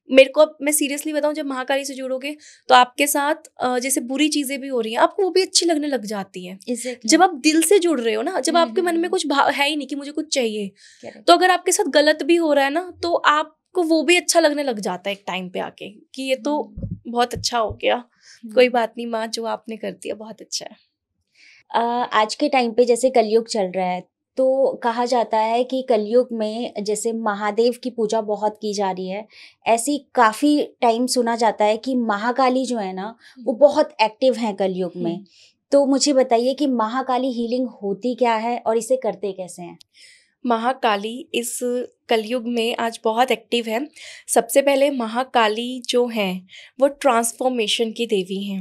मेरे को, अब मैं सीरियसली बताऊँ, जब महाकाली से जुड़ोगे तो आपके साथ जैसे बुरी चीज़ें भी हो रही हैं आपको वो भी अच्छी लगने लग जाती हैं। जब आप दिल से जुड़ रहे हो ना, जब आपके मन में कुछ भाव है ही नहीं कि मुझे कुछ चाहिए, तो अगर आपके साथ गलत भी हो रहा है ना तो आपको वो भी अच्छा लगने लग जाता है एक टाइम पे आके कि ये तो बहुत अच्छा हो गया, कोई बात नहीं माँ, जो आपने कर दिया बहुत अच्छा है।
आज के टाइम पे जैसे कलयुग चल रहा है, तो कहा जाता है कि कलयुग में जैसे महादेव की पूजा बहुत की जा रही है, ऐसी काफ़ी टाइम सुना जाता है कि महाकाली जो है ना वो बहुत एक्टिव हैं कलयुग में। तो मुझे बताइए कि महाकाली हीलिंग होती क्या है और इसे करते कैसे हैं?
महाकाली इस कलयुग में आज बहुत एक्टिव है। सबसे पहले महाकाली जो हैं वो ट्रांसफॉर्मेशन की देवी हैं।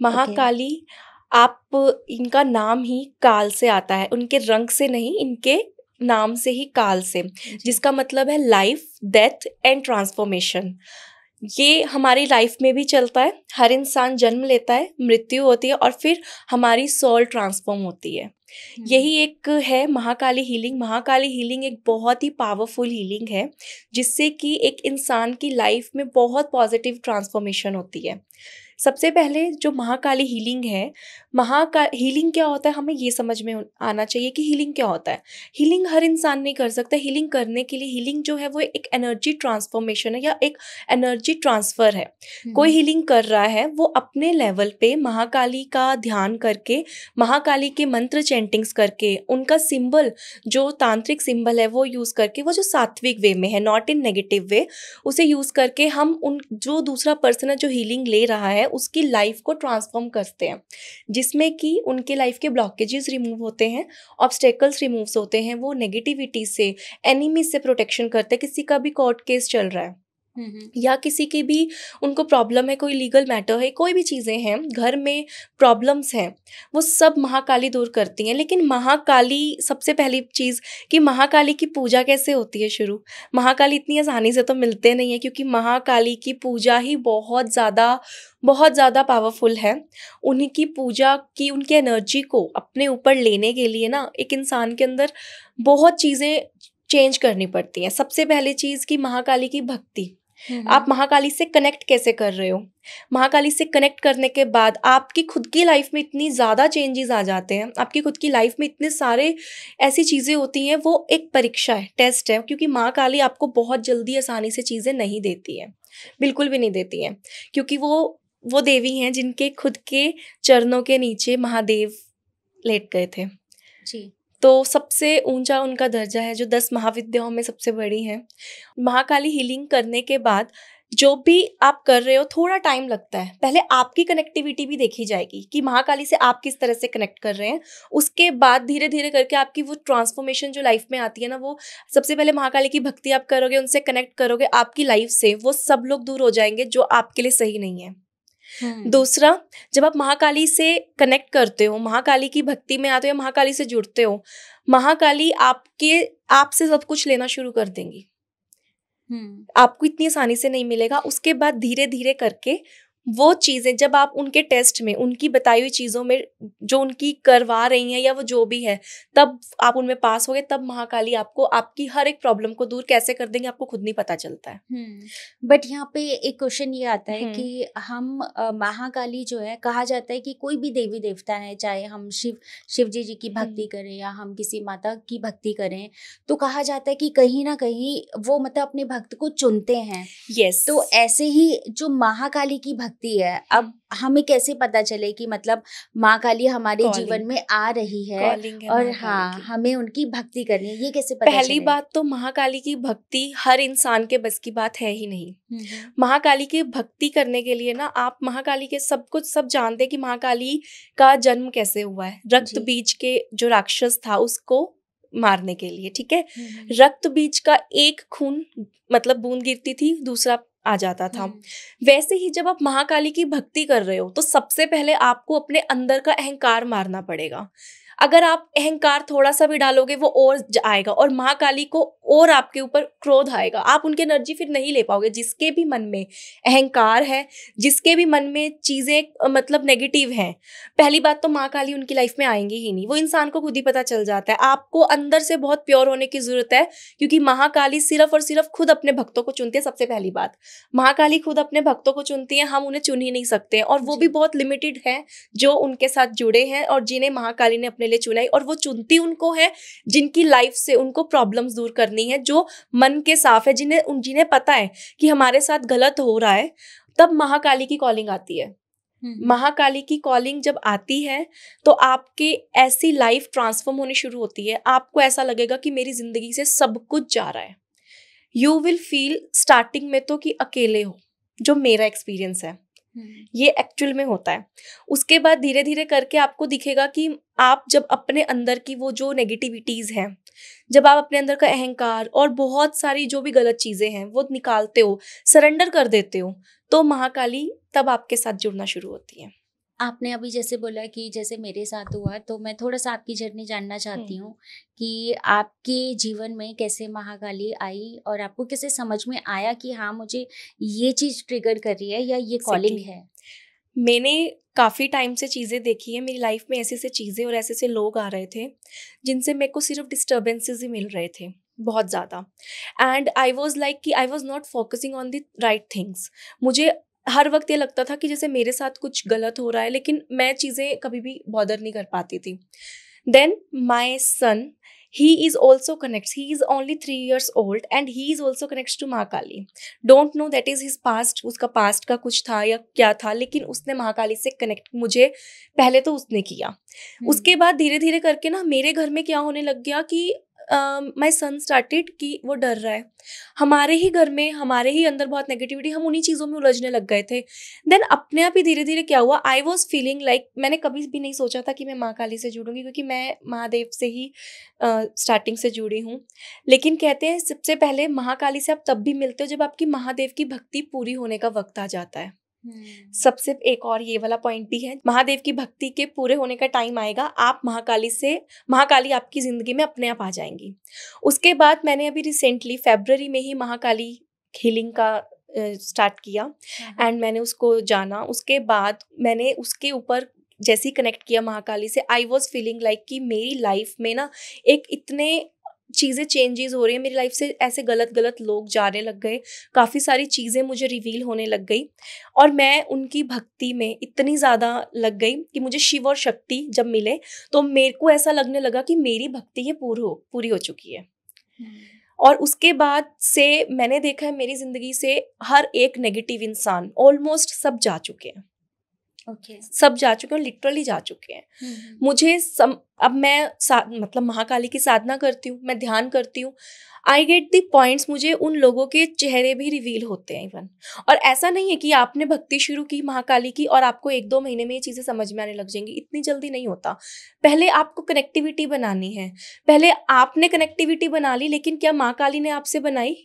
महाकाली आप इनका नाम ही काल से आता है, उनके रंग से नहीं, इनके नाम से ही काल से, जिसका मतलब है लाइफ, डेथ एंड ट्रांसफॉर्मेशन। ये हमारी लाइफ में भी चलता है, हर इंसान जन्म लेता है, मृत्यु होती है और फिर हमारी सोल ट्रांसफॉर्म होती है। यही एक है महाकाली हीलिंग। महाकाली हीलिंग एक बहुत ही पावरफुल हीलिंग है जिससे कि एक इंसान की लाइफ में बहुत पॉजिटिव ट्रांसफॉर्मेशन होती है। सबसे पहले जो महाकाली हीलिंग है, हीलिंग क्या होता है हमें ये समझ में आना चाहिए कि हीलिंग क्या होता है। हीलिंग हर इंसान नहीं कर सकता। हीलिंग करने के लिए, हीलिंग जो है वो एक एनर्जी ट्रांसफॉर्मेशन है या एक एनर्जी ट्रांसफ़र है। कोई हीलिंग कर रहा है वो अपने लेवल पे महाकाली का ध्यान करके, महाकाली के मंत्र चैंटिंग्स करके, उनका सिंबल जो तांत्रिक सिंबल है वो यूज़ करके, वो जो सात्विक वे में है, नॉट इन नेगेटिव वे, उसे यूज़ करके हम उन जो दूसरा पर्सन है जो हीलिंग ले रहा है उसकी लाइफ को ट्रांसफॉर्म करते हैं, जिसमें कि उनके लाइफ के ब्लॉकेजेस रिमूव होते हैं, ऑब्स्टेकल्स रिमूव्स होते हैं, वो नेगेटिविटी से, एनिमीज से प्रोटेक्शन करते हैं। किसी का भी कोर्ट केस चल रहा है या किसी की भी उनको प्रॉब्लम है, कोई लीगल मैटर है, कोई भी चीज़ें हैं, घर में प्रॉब्लम्स हैं, वो सब महाकाली दूर करती हैं। लेकिन महाकाली, सबसे पहली चीज़ कि महाकाली की पूजा कैसे होती है शुरू। महाकाली इतनी आसानी से तो मिलते नहीं है क्योंकि महाकाली की पूजा ही बहुत ज़्यादा पावरफुल है। उन्हीं की पूजा की, उनकी एनर्जी को अपने ऊपर लेने के लिए ना एक इंसान के अंदर बहुत चीज़ें चेंज करनी पड़ती हैं। सबसे पहली चीज़ कि महाकाली की भक्ति। आप महाकाली से कनेक्ट कैसे कर रहे हो। महाकाली से कनेक्ट करने के बाद आपकी खुद की लाइफ में इतनी ज़्यादा चेंजेस आ जाते हैं, आपकी खुद की लाइफ में इतने सारे ऐसी चीज़ें होती हैं। वो एक परीक्षा है, टेस्ट है, क्योंकि महाकाली आपको बहुत जल्दी आसानी से चीज़ें नहीं देती है, बिल्कुल भी नहीं देती हैं, क्योंकि वो देवी हैं जिनके खुद के चरणों के नीचे महादेव लेट गए थे जी। तो सबसे ऊंचा उनका दर्जा है, जो 10 महाविद्याओं में सबसे बड़ी है। महाकाली हीलिंग करने के बाद जो भी आप कर रहे हो थोड़ा टाइम लगता है। पहले आपकी कनेक्टिविटी भी देखी जाएगी कि महाकाली से आप किस तरह से कनेक्ट कर रहे हैं। उसके बाद धीरे धीरे करके आपकी वो ट्रांसफॉर्मेशन जो लाइफ में आती है ना, वो सबसे पहले महाकाली की भक्ति आप करोगे, उनसे कनेक्ट करोगे, आपकी लाइफ से वो सब लोग दूर हो जाएंगे जो आपके लिए सही नहीं है। दूसरा, जब आप महाकाली से कनेक्ट करते हो, महाकाली की भक्ति में आते हो, महाकाली से जुड़ते हो, महाकाली आपसे सब कुछ लेना शुरू कर देंगी। आपको इतनी आसानी से नहीं मिलेगा। उसके बाद धीरे धीरे करके वो चीज़ें जब आप उनके टेस्ट में, उनकी बताई हुई चीज़ों में जो उनकी करवा रही हैं या वो जो भी है, तब आप उनमें पास हो गए, तब महाकाली आपको आपकी हर एक प्रॉब्लम को दूर कैसे कर देंगे आपको खुद नहीं पता चलता है।
बट यहाँ पे एक क्वेश्चन ये आता है कि हम महाकाली जो है, कहा जाता है कि कोई भी देवी देवता है, चाहे हम शिव जी की भक्ति करें या हम किसी माता की भक्ति करें, तो कहा जाता है कि कहीं ना कहीं वो मतलब अपने भक्त को चुनते हैं।
यस।
तो ऐसे ही जो महाकाली की भक्ति है, अब हमें कैसे पता चले कि मतलब माँ काली हमारे जीवन में आ रही है और हाँ, हमें उनकी भक्ति करनी है, ये कैसे पता चले?
पहली बात तो महाकाली की भक्ति हर इंसान के बस की बात है ही नहीं। महाकाली की भक्ति करने के लिए ना, आप महाकाली के सब कुछ सब जानते हैं कि महाकाली का जन्म कैसे हुआ है। रक्त बीज के जो राक्षस था उसको मारने के लिए, ठीक है। रक्त बीज का एक खून मतलब बूंद गिरती थी, दूसरा आ जाता था। वैसे ही जब आप महाकाली की भक्ति कर रहे हो तो सबसे पहले आपको अपने अंदर का अहंकार मारना पड़ेगा। अगर आप अहंकार थोड़ा सा भी डालोगे वो और आएगा, और महाकाली को और आपके ऊपर क्रोध आएगा, आप उनकी एनर्जी फिर नहीं ले पाओगे। जिसके भी मन में अहंकार है, जिसके भी मन में चीजें मतलब नेगेटिव हैं, पहली बात तो महाकाली उनकी लाइफ में आएंगी ही नहीं। वो इंसान को खुद ही पता चल जाता है। आपको अंदर से बहुत प्योर होने की जरूरत है, क्योंकि महाकाली सिर्फ और सिर्फ खुद अपने भक्तों को चुनती है। सबसे पहली बात, महाकाली खुद अपने भक्तों को चुनती है, हम उन्हें चुन ही नहीं सकते, और वो भी बहुत लिमिटेड है जो उनके साथ जुड़े हैं और जिन्हें महाकाली ने अपने लिए चुना है। और वो चुनती उनको है जिनकी लाइफ से उनको प्रॉब्लम्स दूर करनी है, जो मन के साफ है, जिन्हें पता है कि हमारे साथ गलत हो रहा है। तब महाकाली की कॉलिंग आती है। महाकाली की कॉलिंग जब आती है तो आपके ऐसी लाइफ ट्रांसफॉर्म होनी शुरू होती है। आपको ऐसा लगेगा कि मेरी जिंदगी से सब कुछ जा रहा है। यू विल फील स्टार्टिंग में तो कि अकेले हो, जो मेरा एक्सपीरियंस है ये एक्चुअल में होता है। उसके बाद धीरे धीरे करके आपको दिखेगा कि आप जब अपने अंदर की वो जो नेगेटिविटीज हैं, जब आप अपने अंदर का अहंकार और बहुत सारी जो भी गलत चीजें हैं वो निकालते हो, सरेंडर कर देते हो, तो महाकाली तब आपके साथ जुड़ना शुरू होती है।
आपने अभी जैसे बोला कि जैसे मेरे साथ हुआ, तो मैं थोड़ा सा आपकी जर्नी जानना चाहती हूँ कि आपके जीवन में कैसे महाकाली आई और आपको कैसे समझ में आया कि हाँ मुझे ये चीज़ ट्रिगर कर रही है या ये कॉलिंग है।
मैंने काफ़ी टाइम से चीज़ें देखी है मेरी लाइफ में, ऐसे ऐसे चीज़ें और ऐसे ऐसे लोग आ रहे थे जिनसे मेरे को सिर्फ डिस्टर्बेंसेस ही मिल रहे थे, बहुत ज़्यादा। एंड आई वॉज लाइक कि I was not focusing on the right things. मुझे हर वक्त ये लगता था कि जैसे मेरे साथ कुछ गलत हो रहा है, लेकिन मैं चीज़ें कभी भी बॉदर नहीं कर पाती थी। Then my son, he is also connects, he is only 3 years old and he is also connects to Mahakali. don't know that is his past, उसका past का कुछ था या क्या था, लेकिन उसने महाकाली से कनेक्ट मुझे पहले तो उसने किया। उसके बाद धीरे धीरे करके ना मेरे घर में क्या होने लग गया कि माई सन स्टार्टेड कि वो डर रहा है। हमारे ही घर में, हमारे ही अंदर बहुत नेगेटिविटी, हम उन्हीं चीज़ों में उलझने लग गए थे। देन अपने आप ही धीरे धीरे क्या हुआ, आई वॉज फीलिंग लाइक, मैंने कभी भी नहीं सोचा था कि मैं महाकाली से जुड़ूंगी, क्योंकि मैं महादेव से ही स्टार्टिंग से जुड़ी हूँ। लेकिन कहते हैं सबसे पहले महाकाली से आप तब भी मिलते हो जब आपकी महादेव की भक्ति पूरी होने का वक्त आ जाता है। सबसे एक और ये वाला पॉइंट भी है, महादेव की भक्ति के पूरे होने का टाइम आएगा, आप महाकाली आपकी जिंदगी में अपने आप आ जाएंगी। उसके बाद मैंने अभी रिसेंटली फरवरी में ही महाकाली हीलिंग का स्टार्ट किया एंड मैंने उसको जाना। उसके बाद मैंने उसके ऊपर जैसे ही कनेक्ट किया महाकाली से, आई वॉज फीलिंग लाइक कि मेरी लाइफ में ना एक इतने चीज़ें चेंजेस हो रही है मेरी लाइफ से, ऐसे गलत गलत लोग जाने लग गए, काफ़ी सारी चीज़ें मुझे रिवील होने लग गई, और मैं उनकी भक्ति में इतनी ज़्यादा लग गई कि मुझे शिव और शक्ति जब मिले तो मेरे को ऐसा लगने लगा कि मेरी भक्ति ये पूरी हो चुकी है। और उसके बाद से मैंने देखा है मेरी ज़िंदगी से हर एक नेगेटिव इंसान ऑलमोस्ट सब जा चुके हैं। सब जा चुके हैं, लिटरली जा चुके हैं। मुझे अब मैं मतलब महाकाली की साधना करती हूँ, मैं ध्यान करती हूँ, आई गेट द पॉइंट्स, मुझे उन लोगों के चेहरे भी रिवील होते हैं इवन। और ऐसा नहीं है कि आपने भक्ति शुरू की महाकाली की और आपको 1-2 महीने में ये चीज़ें समझ में आने लग जाएंगी, इतनी जल्दी नहीं होता। पहले आपको कनेक्टिविटी बनानी है, पहले आपने कनेक्टिविटी बना ली, लेकिन क्या महाकाली ने आपसे बनाई,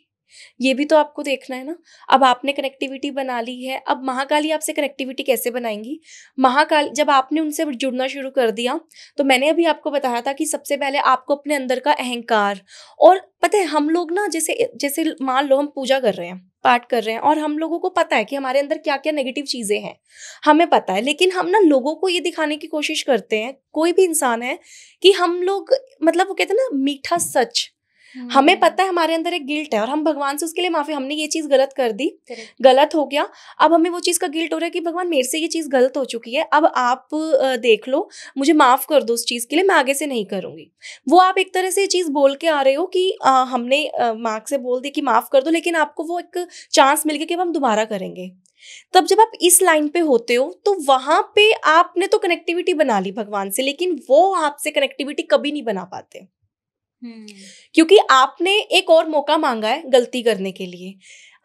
ये भी तो आपको देखना है ना। अब आपने कनेक्टिविटी बना ली है, अब महाकाली आपसे कनेक्टिविटी कैसे बनाएंगी। महाकाली जब आपने उनसे जुड़ना शुरू कर दिया, तो मैंने अभी आपको बताया था कि सबसे पहले आपको अपने अंदर का अहंकार, और पता है हम लोग ना जैसे मान लो हम पूजा कर रहे हैं, पाठ कर रहे हैं, और हम लोगों को पता है कि हमारे अंदर क्या क्या नेगेटिव चीज़ें हैं, हमें पता है, लेकिन हम ना लोगों को ये दिखाने की कोशिश करते हैं, कोई भी इंसान है, कि हम लोग मतलब वो कहते हैं ना मीठा सच, हमें पता है हमारे अंदर एक गिल्ट है और हम भगवान से उसके लिए माफी, हमने ये चीज गलत कर दी, गलत हो गया, अब हमें वो चीज का गिल्ट हो रहा है कि भगवान मेरे से ये चीज गलत हो चुकी है, अब आप देख लो, मुझे माफ कर दो उस चीज के लिए, मैं आगे से नहीं करूंगी। वो आप एक तरह से ये चीज बोल के आ रहे हो कि हमने माँ से बोल दी कि माफ कर दो, लेकिन आपको वो एक चांस मिल गया कि अब हम दोबारा करेंगे। तब जब आप इस लाइन पे होते हो तो वहां पे आपने तो कनेक्टिविटी बना ली भगवान से, लेकिन वो आपसे कनेक्टिविटी कभी नहीं बना पाते, क्योंकि आपने एक और मौका मांगा है गलती करने के लिए।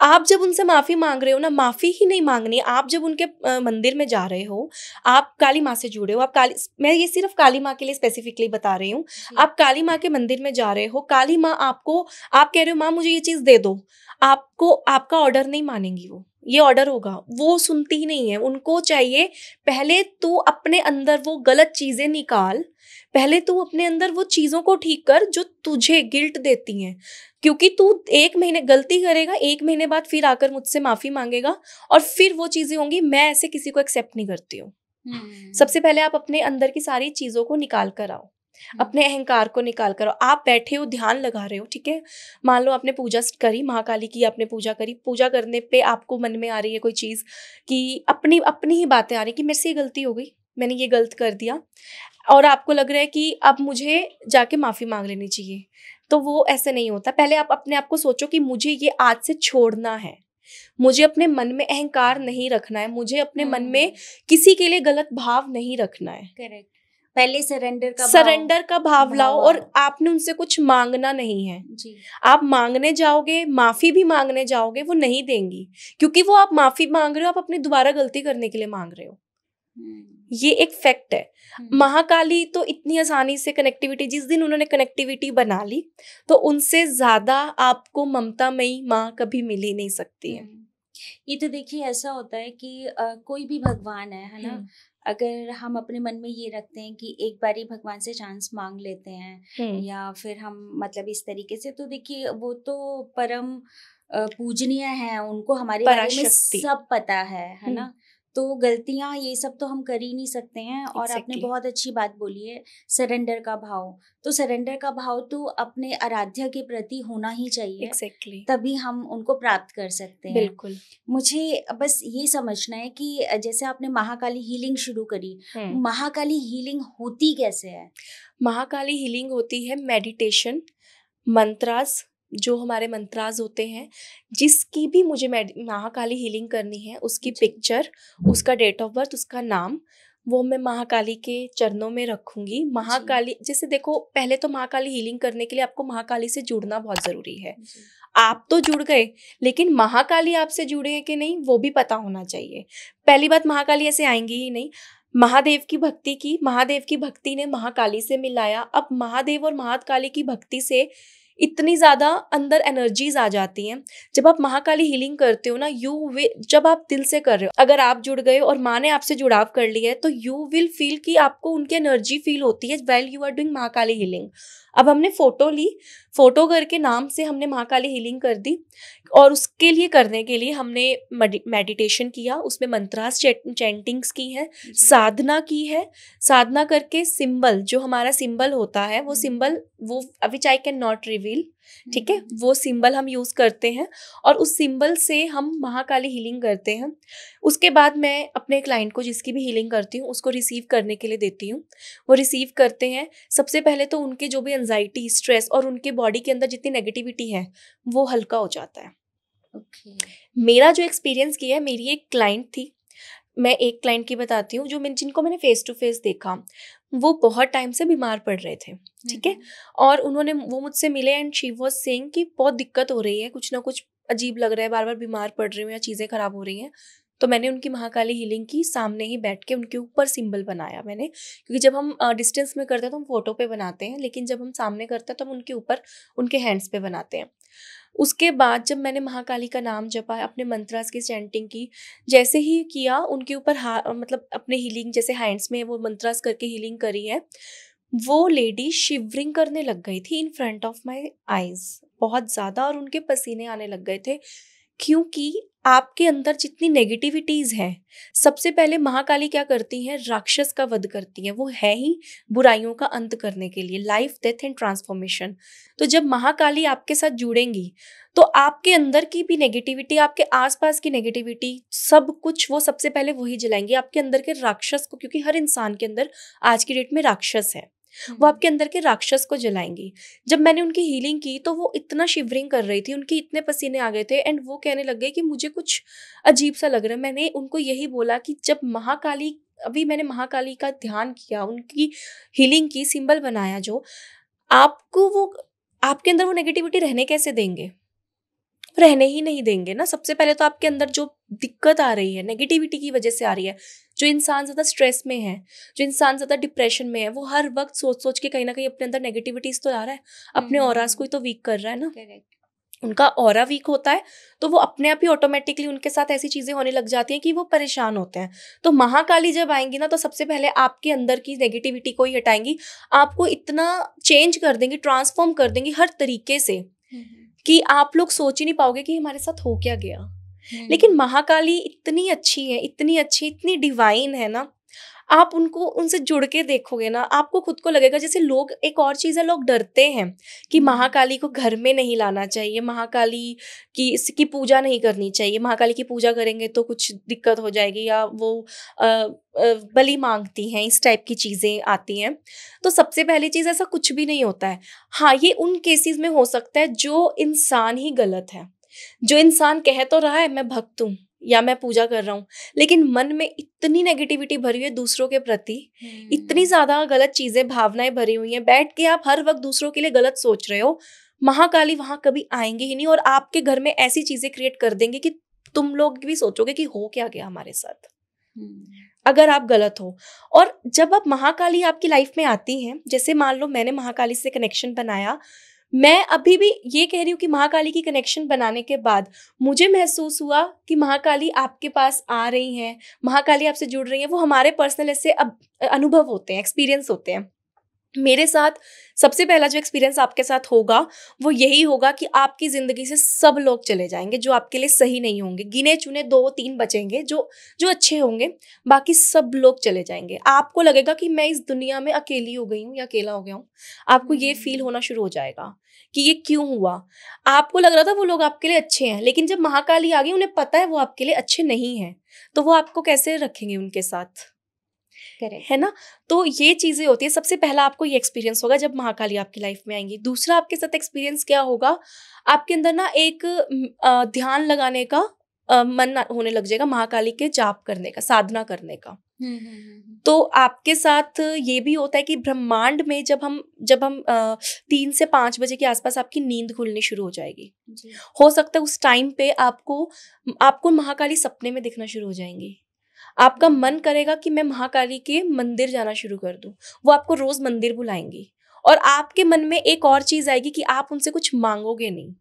आप जब उनसे माफी मांग रहे हो ना, माफी ही नहीं मांगनी, आप जब उनके मंदिर में जा रहे हो, आप काली माँ से जुड़े हो, आप मैं ये सिर्फ काली माँ के लिए स्पेसिफिकली बता रही हूँ, आप काली माँ के मंदिर में जा रहे हो, काली माँ आपको, आप कह रहे हो माँ मुझे ये चीज दे दो, आपको आपका ऑर्डर नहीं मानेंगी, वो ये ऑर्डर होगा, वो सुनती ही नहीं है। उनको चाहिए पहले तू अपने अंदर वो गलत चीजें निकाल, पहले तू अपने अंदर वो चीजों को ठीक कर जो तुझे गिल्ट देती हैं, क्योंकि तू 1 महीने गलती करेगा, 1 महीने बाद फिर आकर मुझसे माफी मांगेगा और फिर वो चीजें होंगी। मैं ऐसे किसी को एक्सेप्ट नहीं करती हूँ। सबसे पहले आप अपने अंदर की सारी चीजों को निकाल कर आओ, अपने अहंकार को निकाल कर आओ। आप बैठे हो, ध्यान लगा रहे हो, ठीक है, मान लो आपने पूजा करी, महाकाली की आपने पूजा करी, पूजा करने पे आपको मन में आ रही है कोई चीज कि अपनी अपनी ही बातें आ रही कि मेरे से ये गलती हो गई, मैंने ये गलत कर दिया, और आपको लग रहा है कि अब मुझे जाके माफी मांग लेनी चाहिए। तो वो ऐसे नहीं होता। पहले आप अपने आप को सोचो कि मुझे ये आज से छोड़ना है, मुझे अपने मन में अहंकार नहीं रखना है, मुझे अपने मन में किसी के लिए गलत भाव नहीं रखना है।
करेक्ट। पहले सरेंडर का
भाव लाओ, और आपने उनसे कुछ मांगना नहीं है जी। आप मांगने जाओगे, माफी भी मांगने जाओगे, वो नहीं देंगी, क्योंकि वो आप माफी मांग रहे हो, आप अपनी दोबारा गलती करने के लिए मांग रहे हो। ये एक फैक्ट है। महाकाली तो इतनी आसानी से कनेक्टिविटी, जिस दिन उन्होंने कनेक्टिविटी बना ली तो उनसे ज्यादा आपको ममतामयी माँ कभी मिल ही नहीं सकती है।
ये तो देखिए ऐसा होता है कि कोई भी भगवान है ना, अगर हम अपने मन में ये रखते हैं कि एक बार ही भगवान से चांस मांग लेते हैं या फिर हम मतलब इस तरीके से, तो देखिए वो तो परम पूजनीय है, उनको हमारे बारे में सब पता है ना। तो गलतियां ये सब तो हम कर ही नहीं सकते हैं। और आपने बहुत अच्छी बात बोली है, सरेंडर का भाव। तो सरेंडर का भाव तो अपने आराध्य के प्रति होना ही चाहिए, तभी हम उनको प्राप्त कर सकते हैं।
बिल्कुल।
मुझे बस ये समझना है कि जैसे आपने महाकाली हीलिंग शुरू करी, महाकाली हीलिंग होती कैसे है?
महाकाली हीलिंग होती है मेडिटेशन, मंत्रास, जो हमारे मंत्रास होते हैं, जिसकी भी मुझे महाकाली हीलिंग करनी है, उसकी पिक्चर, उसका डेट ऑफ बर्थ, उसका नाम, वो मैं महाकाली के चरणों में रखूंगी। महाकाली, जैसे देखो, पहले तो महाकाली हीलिंग करने के लिए आपको महाकाली से जुड़ना बहुत जरूरी है। आप तो जुड़ गए, लेकिन महाकाली आपसे जुड़े हैं कि नहीं वो भी पता होना चाहिए। पहली बात, महाकाली ऐसे आएंगी ही नहीं। महादेव की भक्ति की, महादेव की भक्ति ने महाकाली से मिलाया। अब महादेव और महाकाली की भक्ति से इतनी ज्यादा अंदर एनर्जीज आ जाती हैं। जब आप महाकाली हीलिंग करते हो ना, जब आप दिल से कर रहे हो, अगर आप जुड़ गए और माँ ने आपसे जुड़ाव कर लिया है, तो यू विल फील कि आपको उनकी एनर्जी फील होती है while you are doing Mahakali healing. अब हमने फोटो ली, फोटो करके नाम से हमने महाकाली हीलिंग कर दी, और उसके लिए करने के लिए हमने मेडिटेशन किया, उसमें मंत्रास चैंटिंग्स की है, साधना की है। साधना करके सिंबल, जो हमारा सिंबल होता है, वो सिंबल, वो विच आई कैन नॉट रिवील, ठीक है, वो सिंबल हम यूज करते हैं, और उस सिंबल से हम महाकाली हीलिंग करते हैं। उसके बाद मैं अपने क्लाइंट को, जिसकी भी हीलिंग करती हूँ, उसको रिसीव करने के लिए देती हूँ। वो रिसीव करते हैं। सबसे पहले तो उनके जो भी एंजाइटी, स्ट्रेस और उनके बॉडी के अंदर जितनी नेगेटिविटी है वो हल्का हो जाता है। मेरा जो एक्सपीरियंस किया है, मेरी एक क्लाइंट थी, मैं एक क्लाइंट की बताती हूँ, जिनको मैंने फेस टू फेस देखा। वो बहुत टाइम से बीमार पड़ रहे थे, ठीक है, और वो मुझसे मिले एंड शी वाज सेइंग कि बहुत दिक्कत हो रही है, कुछ ना कुछ अजीब लग रहा है, बार बार बीमार पड़ रही हूँ या चीज़ें खराब हो रही हैं। तो मैंने उनकी महाकाली हीलिंग की, सामने ही बैठ के उनके ऊपर सिंबल बनाया मैंने, क्योंकि जब हम डिस्टेंस में करते हैं तो हम फोटो पे बनाते हैं, लेकिन जब हम सामने करते हैं तो हम उनके ऊपर, उनके हैंड्स पे बनाते हैं। उसके बाद जब मैंने महाकाली का नाम जपा, अपने मंत्रास की चैंटिंग की, जैसे ही किया उनके ऊपर मतलब अपने हीलिंग, जैसे हैंड्स में वो मंत्रास करके हीलिंग करी है, वो लेडी शिवरिंग करने लग गई थी in front of my eyes, बहुत ज़्यादा, और उनके पसीने आने लग गए थे। क्योंकि आपके अंदर जितनी नेगेटिविटीज हैं, सबसे पहले महाकाली क्या करती हैं, राक्षस का वध करती हैं। वो है ही बुराइयों का अंत करने के लिए, लाइफ, डेथ एंड ट्रांसफॉर्मेशन। तो जब महाकाली आपके साथ जुड़ेंगी तो आपके अंदर की भी नेगेटिविटी, आपके आसपास की नेगेटिविटी, सब कुछ वो सबसे पहले वही जलाएंगी, आपके अंदर के राक्षस को, क्योंकि हर इंसान के अंदर आज की डेट में राक्षस है, वो आपके अंदर के राक्षस को जलाएंगी। जब मैंने उनकी हीलिंग की तो वो इतना शिवरिंग कर रही थी, उनके इतने पसीने आ गए थे, एंड वो कहने लग गए कि मुझे कुछ अजीब सा लग रहा है। मैंने उनको यही बोला कि जब महाकाली, अभी मैंने महाकाली का ध्यान किया, उनकी हीलिंग की, सिंबल बनाया, जो आपको, वो आपके अंदर वो नेगेटिविटी रहने कैसे देंगे, रहने ही नहीं देंगे ना। सबसे पहले तो आपके अंदर जो दिक्कत आ रही है, नेगेटिविटी की वजह से आ रही है, जो इंसान ज़्यादा स्ट्रेस में है, जो इंसान ज़्यादा डिप्रेशन में है, वो हर वक्त सोच सोच के कहीं ना कहीं अपने अंदर नेगेटिविटीज तो ला रहा है, अपने ऑरास को ही तो वीक कर रहा है ना। उनका ऑरा वीक होता है, तो वो अपने आप ही ऑटोमेटिकली उनके साथ ऐसी चीजें होने लग जाती हैं कि वो परेशान होते हैं। तो महाकाली जब आएंगी ना, तो सबसे पहले आपके अंदर की नेगेटिविटी को ही हटाएंगी, आपको इतना चेंज कर देंगी, ट्रांसफॉर्म कर देंगी हर तरीके से कि आप लोग सोच ही नहीं पाओगे कि हमारे साथ हो क्या गया। लेकिन महाकाली इतनी अच्छी है, इतनी अच्छी, इतनी डिवाइन है ना, आप उनको उनसे जुड़ के देखोगे ना, आपको खुद को लगेगा जैसे लोग, एक और चीज़ है, लोग डरते हैं कि महाकाली को घर में नहीं लाना चाहिए, महाकाली की पूजा नहीं करनी चाहिए, महाकाली की पूजा करेंगे तो कुछ दिक्कत हो जाएगी, या वो बलि मांगती हैं, इस टाइप की चीज़ें आती हैं। तो सबसे पहली चीज़, ऐसा कुछ भी नहीं होता है। हाँ, ये उन केसेस में हो सकता है जो इंसान ही गलत है, जो इंसान कह तो रहा है मैं भक्त हूँ या मैं पूजा कर रहा हूँ, लेकिन मन में इतनी नेगेटिविटी भरी हुई है दूसरों के प्रति, इतनी ज्यादा गलत चीजें, भावनाएं भरी हुई हैं, बैठ के आप हर वक्त दूसरों के लिए गलत सोच रहे हो, महाकाली वहां कभी आएंगे ही नहीं, और आपके घर में ऐसी चीजें क्रिएट कर देंगे कि तुम लोग भी सोचोगे कि हो क्या गया हमारे साथ, अगर आप गलत हो। और जब आप महाकाली आपकी लाइफ में आती हैं, जैसे मान लो मैंने महाकाली से कनेक्शन बनाया, मैं अभी भी ये कह रही हूँ कि महाकाली की कनेक्शन बनाने के बाद मुझे महसूस हुआ कि महाकाली आपके पास आ रही हैं, महाकाली आपसे जुड़ रही हैं। वो हमारे पर्सनल ऐसे अब अनुभव होते हैं, एक्सपीरियंस होते हैं। मेरे साथ सबसे पहला जो एक्सपीरियंस आपके साथ होगा वो यही होगा कि आपकी जिंदगी से सब लोग चले जाएंगे जो आपके लिए सही नहीं होंगे, गिने चुने 2-3 बचेंगे जो जो अच्छे होंगे, बाकी सब लोग चले जाएंगे। आपको लगेगा कि मैं इस दुनिया में अकेली हो गई हूँ या अकेला हो गया हूँ, आपको ये फील होना शुरू हो जाएगा कि ये क्यों हुआ। आपको लग रहा था वो लोग आपके लिए अच्छे हैं, लेकिन जब महाकाली आ गई, उन्हें पता है वो आपके लिए अच्छे नहीं हैं, तो वो आपको कैसे रखेंगे उनके साथ, है ना। तो ये चीजें होती है। सबसे पहला आपको ये एक्सपीरियंस होगा जब महाकाली आपकी लाइफ में आएंगी। दूसरा आपके साथ एक्सपीरियंस क्या होगा, आपके अंदर ना एक ध्यान लगाने का मन होने लग जाएगा, महाकाली के जाप करने का, साधना करने का। तो आपके साथ ये भी होता है कि ब्रह्मांड में जब हम 3 से 5 बजे के आसपास आपकी नींद खुलनी शुरू हो जाएगी, हो सकता है उस टाइम पे आपको महाकाली सपने में दिखना शुरू हो जाएंगी। आपका मन करेगा कि मैं महाकाली के मंदिर जाना शुरू कर दूं, वो आपको रोज मंदिर बुलाएंगी, और आपके मन में एक और चीज आएगी कि आप उनसे कुछ मांगोगे नहीं।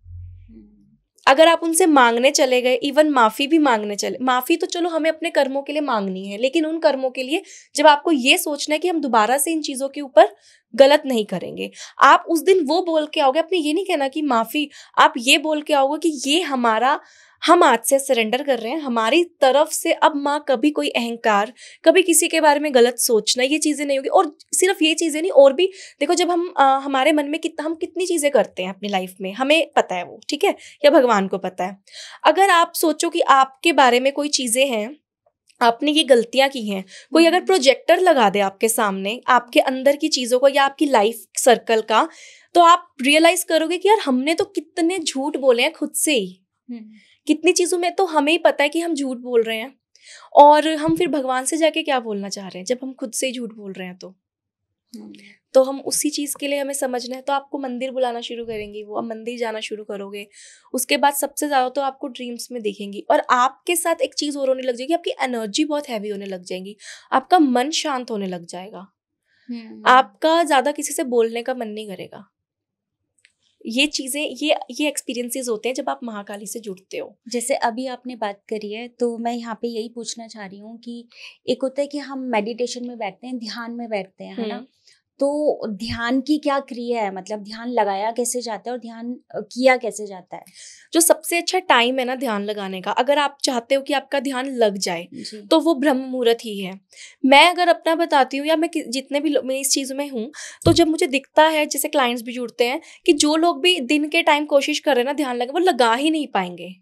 अगर आप उनसे मांगने चले गए, इवन माफी भी मांगने चले, माफी तो चलो हमें अपने कर्मों के लिए मांगनी है, लेकिन उन कर्मों के लिए जब आपको ये सोचना है कि हम दोबारा से इन चीजों के ऊपर गलत नहीं करेंगे, आप उस दिन वो बोल के आओगे। अपने ये नहीं कहना कि माफी, आप ये बोल के आओगे कि ये हम आज से सरेंडर कर रहे हैं, हमारी तरफ से अब माँ कभी कोई अहंकार, कभी किसी के बारे में गलत सोचना, ये चीजें नहीं होगी। और सिर्फ ये चीजें नहीं, और भी देखो, जब हम हमारे मन में हम कितनी चीजें करते हैं अपनी लाइफ में, हमें पता है वो, ठीक है, या भगवान को पता है। अगर आप सोचो कि आपके बारे में कोई चीजें हैं, आपने ये गलतियां की हैं, कोई अगर प्रोजेक्टर लगा दे आपके सामने आपके अंदर की चीजों को या आपकी लाइफ सर्कल का, तो आप रियलाइज करोगे कि यार हमने तो कितने झूठ बोले हैं खुद से ही, कितनी चीजों में तो हमें ही पता है कि हम झूठ बोल रहे हैं, और हम फिर भगवान से जाके क्या बोलना चाह रहे हैं जब हम खुद से ही झूठ बोल रहे हैं। तो हम उसी चीज के लिए हमें समझना है। तो आपको मंदिर बुलाना शुरू करेंगी वो, आप मंदिर जाना शुरू करोगे। उसके बाद सबसे ज्यादा तो आपको ड्रीम्स में दिखेंगी, और आपके साथ एक चीज और होने लग जाएगी, आपकी एनर्जी बहुत हैवी होने लग जाएगी, आपका मन शांत होने लग जाएगा, आपका ज्यादा किसी से बोलने का मन नहीं करेगा। ये चीजें, ये एक्सपीरियंसेस होते हैं जब आप महाकाली से जुड़ते हो।
जैसे अभी आपने बात करी है, तो मैं यहाँ पे यही पूछना चाह रही हूँ कि एक होता है कि हम मेडिटेशन में बैठते हैं, ध्यान में बैठते हैं, है ना, तो ध्यान की क्या क्रिया है, मतलब ध्यान लगाया कैसे जाता है और ध्यान किया कैसे जाता है?
जो सबसे अच्छा टाइम है ना ध्यान लगाने का, अगर आप चाहते हो कि आपका ध्यान लग जाए तो वो ब्रह्म मुहूर्त ही है। मैं अगर अपना बताती हूँ, या मैं जितने भी मैं इस चीज़ में हूँ, तो जब मुझे दिखता है, जैसे क्लाइंट्स भी जुड़ते हैं, कि जो लोग भी दिन के टाइम कोशिश कर रहे हैं ना ध्यान लगा, वो लगा ही नहीं पाएंगे।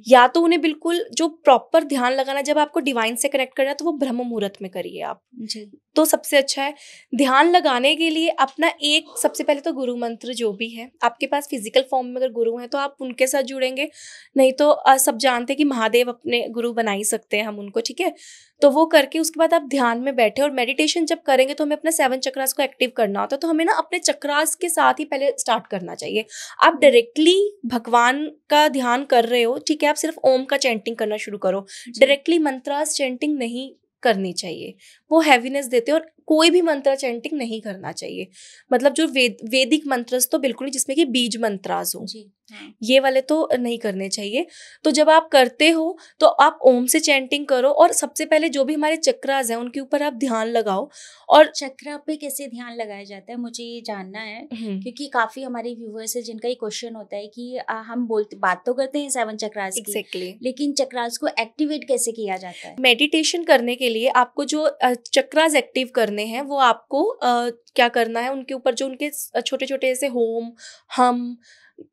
या तो उन्हें बिल्कुल जो प्रॉपर ध्यान लगाना, जब आपको डिवाइन से कनेक्ट करना है तो वो ब्रह्म मुहूर्त में करिए आप जी। तो सबसे अच्छा है ध्यान लगाने के लिए अपना एक, सबसे पहले तो गुरु मंत्र जो भी है आपके पास फिजिकल फॉर्म में अगर गुरु हैं तो आप उनके साथ जुड़ेंगे, नहीं तो सब जानते हैं कि महादेव अपने गुरु बना ही सकते हैं हम उनको, ठीक है। तो वो करके उसके बाद आप ध्यान में बैठे, और मेडिटेशन जब करेंगे तो हमें अपने 7 चक्रास को एक्टिव करना होता है। तो हमें ना अपने चक्रास के साथ ही पहले स्टार्ट करना चाहिए। आप डायरेक्टली भगवान का ध्यान कर रहे हो, ठीक है, आप सिर्फ ओम का चैंटिंग करना शुरू करो, डायरेक्टली मंत्रास चैंटिंग नहीं करनी चाहिए, वो हैवीनेस देते हैं। और कोई भी मंत्र चैंटिंग नहीं करना चाहिए, मतलब जो वैदिक मंत्रस तो बिल्कुल नहीं, जिसमें कि बीज मंत्रास हो,
हाँ।
ये वाले तो नहीं करने चाहिए। तो जब आप करते हो तो आप ओम से चैंटिंग करो, और सबसे पहले जो भी हमारे चक्रास हैं उनके ऊपर आप ध्यान लगाओ। और
चक्रा पे कैसे ध्यान लगाया जाता है, मुझे ये जानना है, क्योंकि काफी हमारे व्यूअर्स है जिनका ये क्वेश्चन होता है कि हम बात तो करते हैं 7 चक्रास की,
एग्जैक्टली,
लेकिन चक्रास को एक्टिवेट कैसे किया जाता है?
मेडिटेशन करने के लिए आपको जो चक्रास एक्टिव करने हैं वो आपको क्या करना है, उनके ऊपर जो उनके छोटे छोटे ऐसे होम, हम,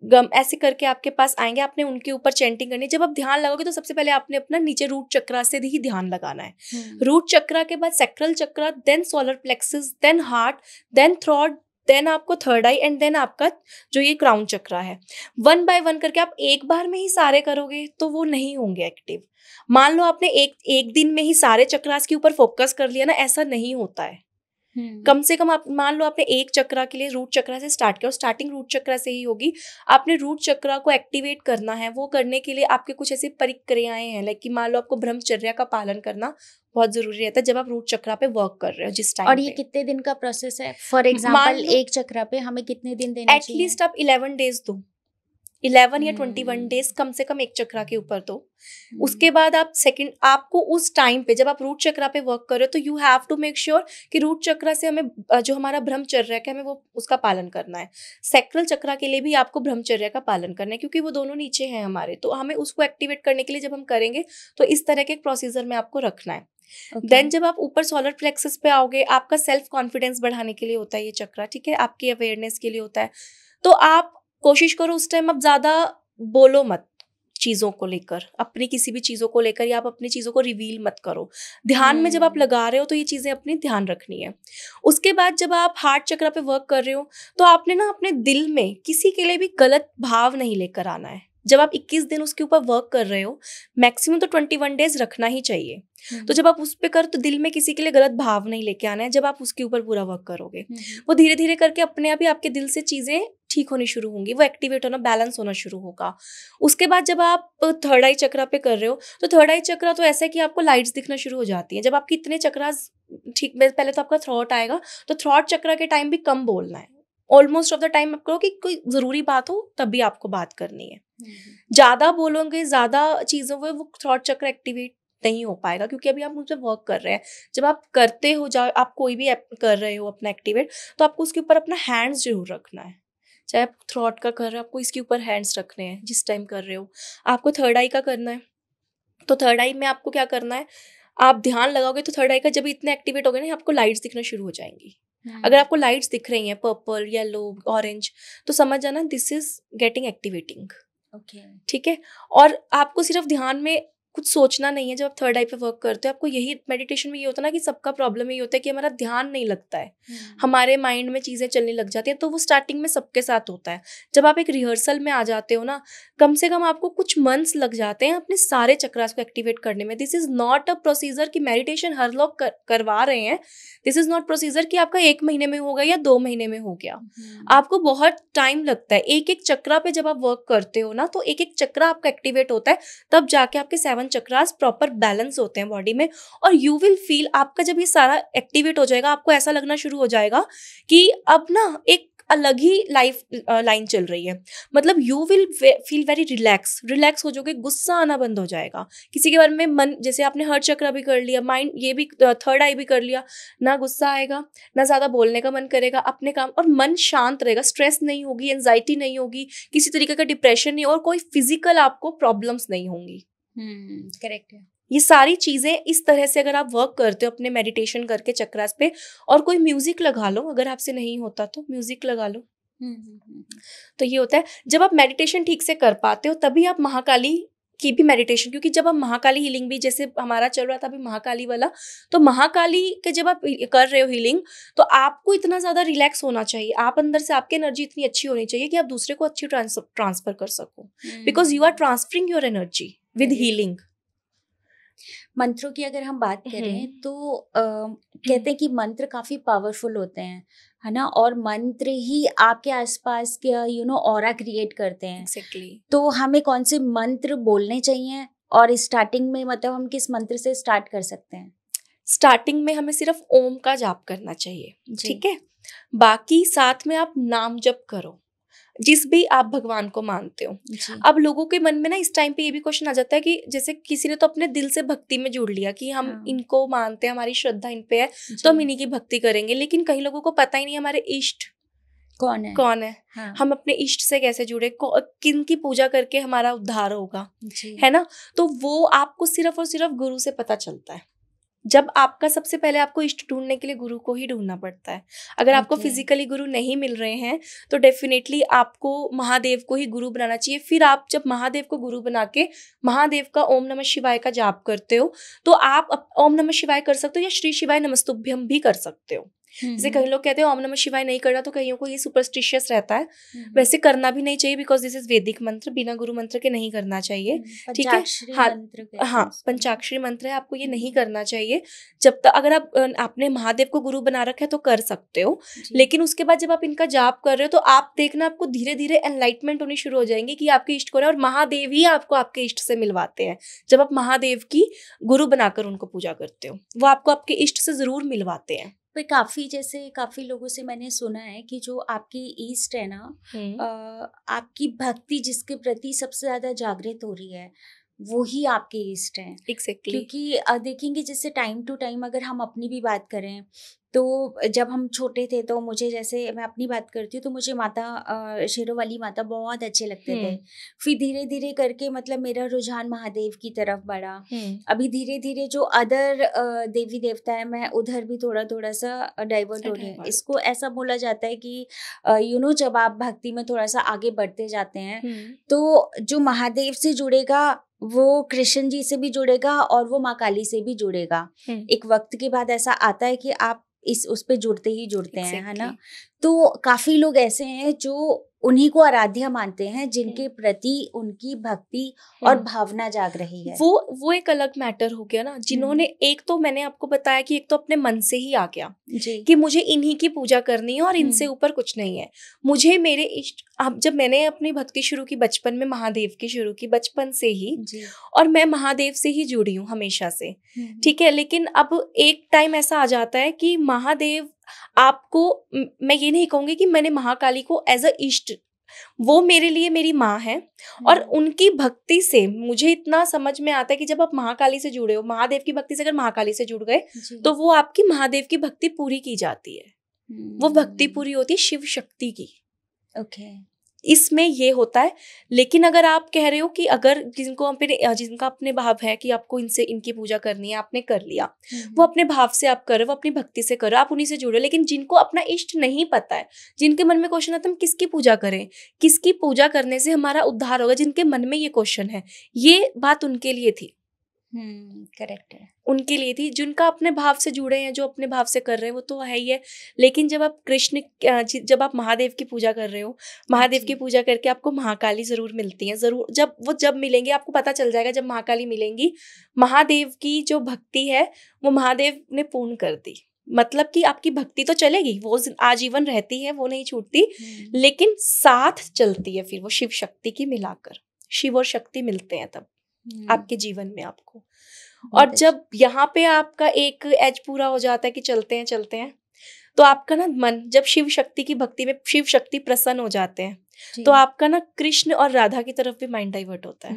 गम ऐसे करके आपके पास आएंगे, आपने उनके ऊपर चैंटिंग करनी है। जब आप ध्यान लगाओगे तो सबसे पहले आपने अपना नीचे रूट चक्रा से ही ध्यान लगाना है। रूट चक्रा के बाद sacral chakra, then solar plexus, then heart, then throat, then आपको थर्ड आई, एंड देन आपका जो ये क्राउन चक्रा है। 1 बाय 1 करके आप एक बार में ही सारे करोगे तो वो नहीं होंगे एक्टिव। मान लो आपने एक दिन में ही सारे चक्रास के ऊपर फोकस कर लिया ना, ऐसा नहीं होता है। कम से कम आप मान लो आपने एक चक्रा के लिए रूट चक्रा से स्टार्ट किया, और स्टार्टिंग रूट चक्रा से ही होगी। आपने रूट चक्रा को एक्टिवेट करना है। वो करने के लिए आपके कुछ ऐसी परिक्रियाएं हैं, लाइक कि मान लो आपको ब्रह्मचर्या का पालन करना बहुत जरूरी रहता है जब आप रूट चक्रा पे वर्क कर रहे हो जिस टाइम।
और ये कितने दिन का प्रोसेस है? फॉर एग्जाम्पल एक चक्रा पे हमें कितने दिन देने चाहिए?
एटलीस्ट आप 11 डेज दो, 11 या 21 डेज कम से कम एक चक्रा के ऊपर दो। उसके बाद आप सेकंड, आपको उस टाइम पे जब आप रूट चक्रा पे वर्क कर रहे हो तो you have to make sure कि रूट चक्रा से हमें जो हमारा ब्रह्मचर्य है हमें वो उसका पालन करना है। सैक्रल चक्रा के लिए भी आपको ब्रह्मचर्य का पालन करना है, क्योंकि वो दोनों नीचे हैं हमारे, तो हमें उसको एक्टिवेट करने के लिए जब हम करेंगे तो इस तरह के प्रोसीजर में आपको रखना है। देन जब आप ऊपर सोलर प्लेक्सस पे आओगे, आपका सेल्फ कॉन्फिडेंस बढ़ाने के लिए होता है ये चक्रा, ठीक है, आपकी अवेयरनेस के लिए होता है। तो आप कोशिश करो उस टाइम आप ज्यादा बोलो मत चीजों को लेकर, अपनी किसी भी चीजों को लेकर, या आप अपनी चीजों को रिवील मत करो। ध्यान में जब आप लगा रहे हो तो ये चीजें अपनी ध्यान रखनी है। उसके बाद जब आप हार्ट चक्रा पे वर्क कर रहे हो तो आपने ना अपने दिल में किसी के लिए भी गलत भाव नहीं लेकर आना है। जब आप 21 दिन उसके ऊपर वर्क कर रहे हो, मैक्सिमम तो 21 डेज रखना ही चाहिए। तो जब आप उस पे कर तो दिल में किसी के लिए गलत भाव नहीं लेके आना है। जब आप उसके ऊपर पूरा वर्क करोगे वो धीरे धीरे करके अपने आप ही आपके दिल से चीजें ठीक होनी शुरू होंगी, वो एक्टिवेट होना, बैलेंस होना शुरू होगा। उसके बाद जब आप थर्ड आई चक्रा पे कर रहे हो तो थर्ड आई चक्रा तो ऐसा है कि आपको लाइट्स दिखना शुरू हो जाती है। जब आपके इतने चक्रास ठीक, पहले तो आपका थ्रॉट आएगा, तो थ्रॉट चक्रा के टाइम भी कम बोलना है। ऑलमोस्ट ऑफ द टाइम आप करो कि कोई जरूरी बात हो तब भी आपको बात करनी है। ज्यादा बोलोगे, ज्यादा चीजों में वो थ्रॉट चक्र एक्टिवेट नहीं हो पाएगा, क्योंकि अभी आप मुझसे वर्क कर रहे हैं। जब आप करते हो, आप कोई भी कर रहे हो अपना एक्टिवेट, तो आपको उसके ऊपर अपना हैंड्स जरूर रखना है। चाहे आप थ्रॉट का कर रहे हो, आपको इसके ऊपर हैंड्स रखने हैं जिस टाइम कर रहे हो। आपको थर्ड आई का करना है, तो थर्ड आई में आपको क्या करना है, आप ध्यान लगाओगे तो थर्ड आई का जब इतने एक्टिवेट हो गए ना, आपको लाइट्स दिखना शुरू हो जाएंगी। अगर आपको लाइट्स दिख रही हैं पर्पल, येलो, ऑरेंज, तो समझ जाना दिस इज गेटिंग एक्टिवेटिंग। ठीक है। और आपको सिर्फ ध्यान में कुछ सोचना नहीं है। जब आप थर्ड आई पे वर्क करते हो, आपको यही मेडिटेशन में ये होता है ना कि सबका प्रॉब्लम ये होता है कि हमारा ध्यान नहीं लगता है, हमारे माइंड में चीज़ें चलने लग जाती हैं। तो वो स्टार्टिंग में सबके साथ होता है। जब आप एक रिहर्सल में आ जाते हो ना, कम से कम आपको कुछ मंथ्स लग जाते हैं अपने सारे चक्रास को एक्टिवेट करने में। This is not a procedure कि मेडिटेशन हर लोग करवा रहे हैं। दिस इज नॉट प्रोसीजर कि आपका 1 महीने में हो गया या 2 महीने में हो गया। आपको बहुत टाइम लगता है। एक एक चक्रा पे जब आप वर्क करते हो ना, तो एक एक चक्रा आपका एक्टिवेट होता है, तब जाके आपके 7 चक्रास प्रॉपर बैलेंस होते हैं बॉडी में। और यू विल फील, आपका जब ये सारा एक्टिवेट हो जाएगा, आपको ऐसा लगना शुरू हो जाएगा कि अब ना एक अलग ही लाइफ लाइन चल रही है। मतलब you will feel very relax हो जाओगे, गुस्सा आना बंद हो जाएगा किसी के बारे में। मन, जैसे आपने हर चक्रा भी कर लिया, माइंड ये भी, थर्ड आई भी कर लिया, ना गुस्सा आएगा, ना ज्यादा बोलने का मन करेगा अपने काम, और मन शांत रहेगा। स्ट्रेस नहीं होगी, एंजाइटी नहीं होगी, किसी तरीके का डिप्रेशन नहीं, और कोई फिजिकल आपको प्रॉब्लम्स नहीं होंगी।
करेक्ट है।
ये सारी चीजें इस तरह से अगर आप वर्क करते हो अपने मेडिटेशन करके चक्रास पे, और कोई म्यूजिक लगा लो, अगर आपसे नहीं होता तो म्यूजिक लगा लो। तो ये होता है, जब आप मेडिटेशन ठीक से कर पाते हो तभी आप महाकाली की भी मेडिटेशन, क्योंकि जब हम महाकाली हीलिंग भी, जैसे हमारा चल रहा था अभी महाकाली वाला, तो महाकाली के जब आप कर रहे हो हीलिंग, तो आपको इतना ज्यादा रिलैक्स होना चाहिए, आप अंदर से आपकी एनर्जी इतनी अच्छी होनी चाहिए कि आप दूसरे को अच्छी ट्रांसफर कर सको, because you are transferring your energy with healing.
मंत्रों की अगर हम बात करें तो कहते हैं कि मंत्र काफी पावरफुल होते हैं, है ना, और मंत्र ही आपके आसपास के ऑरा क्रिएट करते हैं।
Exactly.
तो हमें कौन से मंत्र बोलने चाहिए, और स्टार्टिंग में मतलब हम किस मंत्र से स्टार्ट कर सकते हैं?
स्टार्टिंग में हमें सिर्फ ओम का जाप करना चाहिए, ठीक है। बाकी साथ में आप नाम जप करो। जिस भी आप भगवान को मानते हो। अब लोगों के मन में ना इस टाइम पे ये भी क्वेश्चन आ जाता है कि जैसे किसी ने तो अपने दिल से भक्ति में जुड़ लिया कि हम इनको मानते हैं, हमारी श्रद्धा इन पे है, तो हम इन्हीं की भक्ति करेंगे, लेकिन कई लोगों को पता ही नहीं हमारे इष्ट कौन है। हाँ। हम अपने इष्ट से कैसे जुड़े, किन की पूजा करके हमारा उद्धार होगा, है ना। तो वो आपको सिर्फ और सिर्फ गुरु से पता चलता है। जब आपका सबसे पहले आपको इष्ट ढूंढने के लिए गुरु को ही ढूंढना पड़ता है। अगर आपको फिजिकली गुरु नहीं मिल रहे हैं तो डेफिनेटली आपको महादेव को ही गुरु बनाना चाहिए। फिर आप जब महादेव को गुरु बना के महादेव का ओम नमः शिवाय का जाप करते हो तो आप ओम नमः शिवाय कर सकते हो, या श्री शिवाय नमस्तुभ्यम भी कर सकते हो। जैसे कई लोग कहते हैं ओम नमः शिवाय नहीं करना, तो कईयों को ये सुपरस्टिशियस रहता है। वैसे करना भी नहीं चाहिए, बिकॉज दिस इज वैदिक मंत्र, बिना गुरु मंत्र के नहीं करना चाहिए। ठीक है, हाँ पंचाक्षरी मंत्र है, आपको ये नहीं करना चाहिए। जब तक अगर आपने महादेव को गुरु बना रखा है तो कर सकते हो, लेकिन उसके बाद जब आप इनका जाप कर रहे हो तो आप देखना आपको धीरे धीरे एनलाइटमेंट होनी शुरू हो जाएंगी कि आपके इष्ट कौन है, और महादेव ही आपको आपके इष्ट से मिलवाते हैं। जब आप महादेव की गुरु बनाकर उनको पूजा करते हो, वो आपको आपके इष्ट से जरूर मिलवाते हैं।
पर काफी लोगों से मैंने सुना है कि जो आपकी ईस्ट है ना, आपकी भक्ति जिसके प्रति सबसे ज्यादा जागृत हो रही है वो ही आपके ईस्ट हैं।
Exactly.
क्योंकि देखेंगे जैसे टाइम टू टाइम अगर हम अपनी भी बात करें तो जब हम छोटे थे तो मुझे, जैसे मैं अपनी बात करती हूँ तो मुझे माता शेरों वाली माता बहुत अच्छे लगते थे। फिर धीरे धीरे करके मतलब मेरा रुझान महादेव की तरफ बढ़ा। अभी धीरे धीरे जो अदर देवी देवता है मैं उधर भी थोड़ा थोड़ा सा डाइवर्ट हो रही हूँ। इसको ऐसा बोला जाता है कि जब आप भक्ति में थोड़ा सा आगे बढ़ते जाते हैं तो जो महादेव से जुड़ेगा वो कृष्ण जी से भी जुड़ेगा और वो माँ काली से भी जुड़ेगा। एक वक्त के बाद ऐसा आता है कि आप उस पे जुड़ते ही जुड़ते हैं, है ना। तो काफी लोग ऐसे हैं जो उन्हीं को आराध्य मानते हैं, जिनके प्रति उनकी भक्ति और भावना जाग रही है।
वो एक अलग मैटर हो गया ना, जिन्होंने एक तो मैंने आपको बताया कि एक तो अपने मन से ही आ गया कि मुझे इन्हीं की पूजा करनी है और इनसे ऊपर कुछ नहीं है। मुझे मेरे इष्ट, अब जब मैंने अपनी भक्ति शुरू की बचपन में, महादेव की शुरू की बचपन से ही, और मैं महादेव से ही जुड़ी हूँ हमेशा से, ठीक है। लेकिन अब एक टाइम ऐसा आ जाता है कि महादेव आपको, मैं ये नहीं कहूंगी कि मैंने महाकाली को एज अ इष्ट, वो मेरे लिए मेरी माँ है, और उनकी भक्ति से मुझे इतना समझ में आता है कि जब आप महाकाली से जुड़े हो, महादेव की भक्ति से अगर महाकाली से जुड़ गए तो वो आपकी महादेव की भक्ति पूरी की जाती है। वो भक्ति पूरी होती है शिव शक्ति की। इसमें ये होता है। लेकिन अगर आप कह रहे हो कि अगर जिनका अपने भाव है कि आपको इनकी पूजा करनी है, आपने कर लिया, वो अपने भाव से आप करो, वो अपनी भक्ति से करो, आप उन्हीं से जुड़ो। लेकिन जिनको अपना इष्ट नहीं पता है, जिनके मन में क्वेश्चन आता है हम किसकी पूजा करें, किसकी पूजा करने से हमारा उद्धार होगा, जिनके मन में ये क्वेश्चन है, ये बात उनके लिए थी।
करेक्ट है,
उनके लिए थी। जिनका अपने भाव से जुड़े हैं, जो अपने भाव से कर रहे हैं, वो तो है ही है। लेकिन जब आप महादेव की पूजा कर रहे हो, महादेव की पूजा करके आपको महाकाली जरूर मिलती है, जरूर। जब मिलेंगे आपको पता चल जाएगा, जब महाकाली मिलेंगी, महादेव की जो भक्ति है वो महादेव ने पूर्ण कर दी। मतलब कि आपकी भक्ति तो चलेगी, वो आजीवन रहती है, वो नहीं छूटती, लेकिन साथ चलती है फिर वो शिव शक्ति की मिलाकर। शिव और शक्ति मिलते हैं तब आपके जीवन में आपको। और जब यहाँ पे आपका एक एज पूरा हो जाता है कि चलते हैं, तो आपका ना मन, जब शिव शक्ति की भक्ति में शिव शक्ति प्रसन्न हो जाते हैं तो आपका ना कृष्ण और राधा की तरफ भी माइंड डाइवर्ट होता है।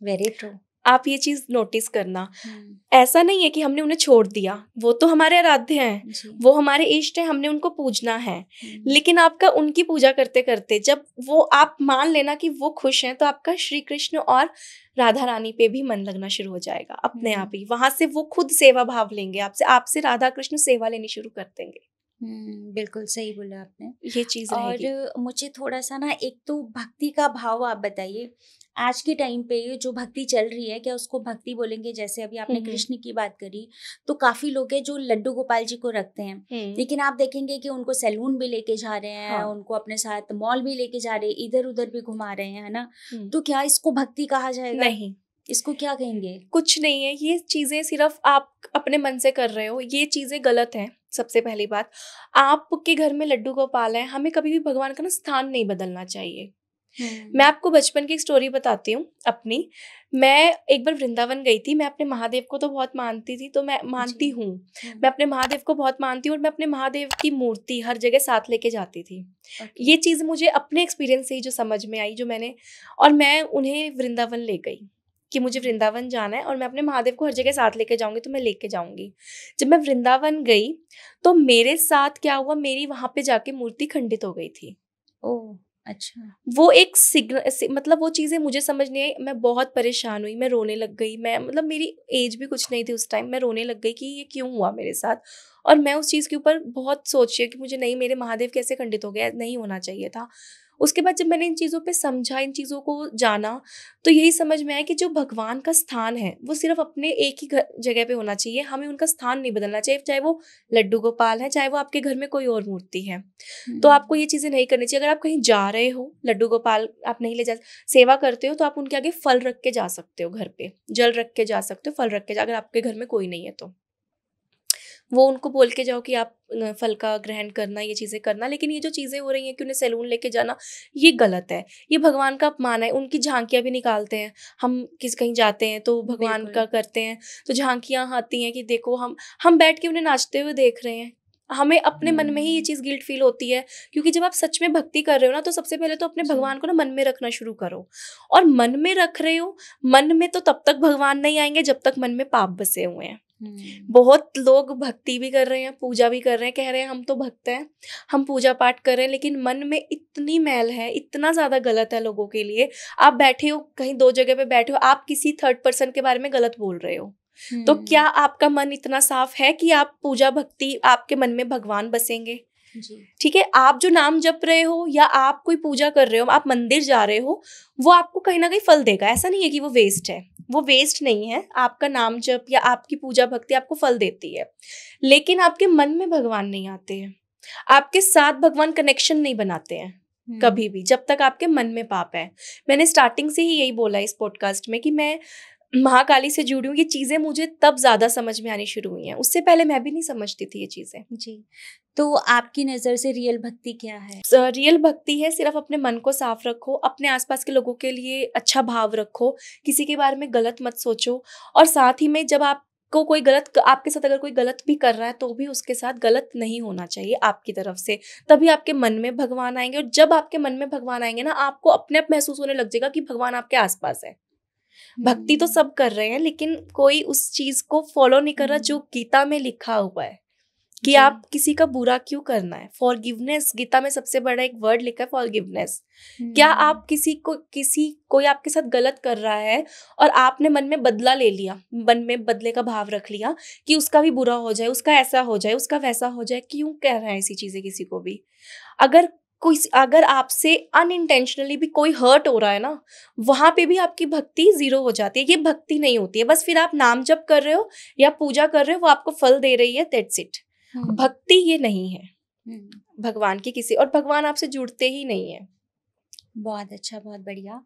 Very true.
आप ये चीज नोटिस करना। ऐसा नहीं है कि हमने उन्हें छोड़ दिया, वो तो हमारे आराध्य हैं, वो हमारे इष्ट हैं, हमने उनको पूजना है। लेकिन आपका उनकी पूजा करते करते जब वो आप मान लेना कि वो खुश हैं, तो आपका श्री कृष्ण और राधा रानी पे भी मन लगना शुरू हो जाएगा अपने आप ही। वहां से वो खुद सेवा भाव लेंगे आपसे राधा कृष्ण सेवा लेनी शुरू कर देंगे।
बिल्कुल सही बोला आपने,
ये चीज रहेगी।
और मुझे थोड़ा सा ना, एक तो भक्ति का भाव आप बताइए, आज के टाइम पे जो भक्ति चल रही है, क्या उसको भक्ति बोलेंगे? जैसे अभी आपने कृष्ण की बात करी, तो काफी लोग हैं जो लड्डू गोपाल जी को रखते हैं, लेकिन आप देखेंगे कि उनको सैलून भी लेके जा रहे हैं, उनको अपने साथ मॉल भी लेके जा रहे हैं, इधर उधर भी घुमा रहे हैं, है ना। तो क्या इसको भक्ति कहा जाएगा?
नहीं,
इसको क्या कहेंगे?
कुछ नहीं है, ये चीजें सिर्फ आप अपने मन से कर रहे हो, ये चीजें गलत हैं। सबसे पहली बात, आपके घर में लड्डू गोपाल है, हमें कभी भी भगवान का ना स्थान नहीं बदलना चाहिए। मैं आपको बचपन की एक स्टोरी बताती हूँ अपनी। मैं एक बार वृंदावन गई थी। मैं अपने महादेव को तो बहुत मानती थी, तो मैं मानती हूँ, मैं अपने महादेव को बहुत मानती हूँ और मैं अपने महादेव की मूर्ति हर जगह साथ लेके जाती थी। ये चीज़ मुझे अपने एक्सपीरियंस से ही जो समझ में आई, जो मैंने, और मैं उन्हें वृंदावन ले गई कि मुझे वृंदावन जाना है और मैं अपने महादेव को हर जगह साथ लेके जाऊंगी, तो मैं लेके जाऊंगी। जब मैं वृंदावन गई तो मेरे साथ क्या हुआ, मेरी वहां पे जाके मूर्ति खंडित हो गई थी।
ओह, अच्छा।
वो एक मतलब वो चीज़ें मुझे समझ नहीं आई। मैं बहुत परेशान हुई, मैं रोने लग गई। मैं मतलब मेरी एज भी कुछ नहीं थी उस टाइम, मैं रोने लग गई कि ये क्यों हुआ मेरे साथ। और मैं उस चीज़ के ऊपर बहुत सोची कि मुझे नहीं, मेरे महादेव कैसे खंडित हो गया, नहीं होना चाहिए था। उसके बाद जब मैंने इन चीज़ों पे समझा, इन चीज़ों को जाना, तो यही समझ में आया कि जो भगवान का स्थान है वो सिर्फ अपने एक ही जगह पे होना चाहिए। हमें उनका स्थान नहीं बदलना चाहिए, चाहे वो लड्डू गोपाल है, चाहे वो आपके घर में कोई और मूर्ति है। तो आपको ये चीज़ें नहीं करनी चाहिए। अगर आप कहीं जा रहे हो, लड्डू गोपाल आप नहीं ले जा, सेवा करते हो, तो आप उनके आगे फल रख के जा सकते हो, घर पे जल रख के जा सकते हो, फल रख के जा, अगर आपके घर में कोई नहीं है तो वो उनको बोल के जाओ कि आप फल का ग्रहण करना, ये चीज़ें करना। लेकिन ये जो चीज़ें हो रही हैं कि उन्हें सैलून लेके जाना, ये गलत है, ये भगवान का अपमान है। उनकी झांकियाँ भी निकालते हैं, हम किस कहीं जाते हैं तो भगवान का करते हैं, तो झांकियाँ आती हैं कि देखो हम बैठ के उन्हें नाचते हुए देख रहे हैं। हमें अपने मन में ही ये चीज़ गिल्ट फील होती है, क्योंकि जब आप सच में भक्ति कर रहे हो ना, तो सबसे पहले तो अपने भगवान को ना मन में रखना शुरू करो। और मन में रख रहे हो, मन में तो तब तक भगवान नहीं आएंगे जब तक मन में पाप बसे हुए हैं। बहुत लोग भक्ति भी कर रहे हैं, पूजा भी कर रहे हैं, कह रहे हैं हम तो भक्त हैं, हम पूजा पाठ कर रहे हैं, लेकिन मन में इतनी मैल है, इतना ज़्यादा गलत है लोगों के लिए। आप बैठे हो कहीं, दो जगह पे बैठे हो, आप किसी थर्ड पर्सन के बारे में गलत बोल रहे हो। तो क्या आपका मन इतना साफ है कि आप पूजा भक्ति, आपके मन में भगवान बसेंगे? ठीक है, आप जो नाम जप रहे हो या आप कोई पूजा कर रहे हो, आप मंदिर जा रहे हो, वो आपको कहीं ना कहीं फल देगा। ऐसा नहीं है कि वो वेस्ट है, वो वेस्ट नहीं है। आपका नाम जप या आपकी पूजा भक्ति आपको फल देती है, लेकिन आपके मन में भगवान नहीं आते हैं, आपके साथ भगवान कनेक्शन नहीं बनाते हैं कभी भी, जब तक आपके मन में पाप है। मैंने स्टार्टिंग से ही यही बोला इस पॉडकास्ट में कि मैं महाकाली से जुड़ी हूँ। ये चीज़ें मुझे तब ज़्यादा समझ में आनी शुरू हुई हैं, उससे पहले मैं भी नहीं समझती थी ये चीज़ें।
जी, तो आपकी नज़र से रियल भक्ति क्या है?
रियल भक्ति है सिर्फ अपने मन को साफ रखो, अपने आसपास के लोगों के लिए अच्छा भाव रखो, किसी के बारे में गलत मत सोचो। और साथ ही में जब आपको कोई गलत, आपके साथ अगर कोई गलत भी कर रहा है, तो भी उसके साथ गलत नहीं होना चाहिए आपकी तरफ से। तभी आपके मन में भगवान आएंगे, और जब आपके मन में भगवान आएंगे ना, आपको अपने आप महसूस होने लग जाएगा कि भगवान आपके आसपास है। भक्ति तो सब कर रहे हैं, लेकिन कोई उस चीज को फॉलो नहीं कर रहा जो गीता में लिखा हुआ है कि आप किसी का बुरा क्यों करना है। फॉरगिवनेस, गीता में सबसे बड़ा एक वर्ड लिखा है, फॉरगिवनेस। क्या आप कोई आपके साथ गलत कर रहा है और आपने मन में बदला ले लिया, मन में बदले का भाव रख लिया कि उसका भी बुरा हो जाए, उसका ऐसा हो जाए, उसका वैसा हो जाए, क्यों कह रहे हैं ऐसी चीजें किसी को भी? अगर आपसे अनइंटेंशनली भी कोई हर्ट हो रहा है ना, वहां पे भी आपकी भक्ति जीरो हो जाती है। ये भक्ति नहीं होती है, बस फिर आप नाम जप कर रहे हो या पूजा कर रहे हो, वो आपको फल दे रही है, दैट्स इट। भक्ति ये नहीं है भगवान की किसी, और भगवान आपसे जुड़ते ही नहीं है।
बहुत अच्छा, बहुत बढ़िया।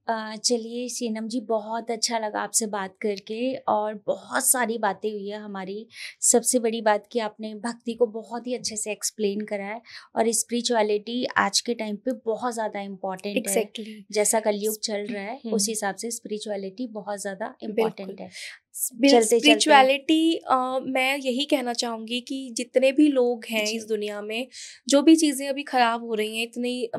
चलिए सीनम जी, बहुत अच्छा लगा आपसे बात करके, और बहुत सारी बातें हुई है हमारी। सबसे बड़ी बात कि आपने भक्ति को बहुत ही अच्छे से एक्सप्लेन करा है, और स्पिरिचुअलिटी आज के टाइम पे बहुत ज़्यादा इम्पॉर्टेंट है। जैसा कलयुग चल रहा है उस हिसाब से स्पिरिचुअलिटी बहुत ज़्यादा इम्पॉर्टेंट है।
स्पिरिचुअलिटी मैं यही कहना चाहूँगी कि जितने भी लोग हैं इस दुनिया में, जो भी चीज़ें अभी ख़राब हो रही हैं, इतनी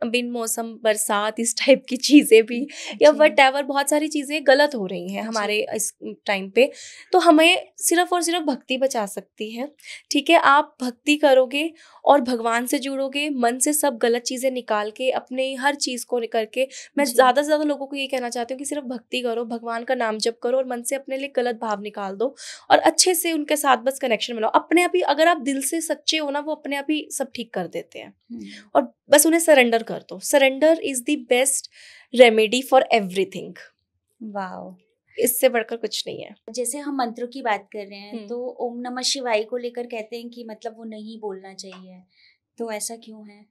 बिन मौसम बरसात, इस टाइप की चीज़ें भी, या व्हाटएवर, बहुत सारी चीज़ें गलत हो रही हैं हमारे इस टाइम पे, तो हमें सिर्फ और सिर्फ भक्ति बचा सकती है। ठीक है, आप भक्ति करोगे और भगवान से जुड़ोगे, मन से सब गलत चीज़ें निकाल के, अपने हर चीज़ को करके, मैं ज़्यादा से ज़्यादा लोगों को ये कहना चाहती हूँ कि सिर्फ भक्ति करो, भगवान का नाम जप करो, और मन से अपने लिए गलत भाव निकाल दो, और अच्छे से उनके साथ बस कनेक्शन बनाओ। अपने आप ही, अगर आप दिल से सच्चे हो ना, वो अपने आप ही सब ठीक कर देते हैं। और बस उन्हें सरेंडर कर दो। Surrender is the best remedy for everything.
Wow,
इससे बढ़कर कुछ नहीं है।
जैसे हम मंत्रों की बात कर रहे हैं, तो ओम नमः शिवाय को लेकर कहते हैं कि मतलब वो नहीं बोलना चाहिए, तो ऐसा क्यों है?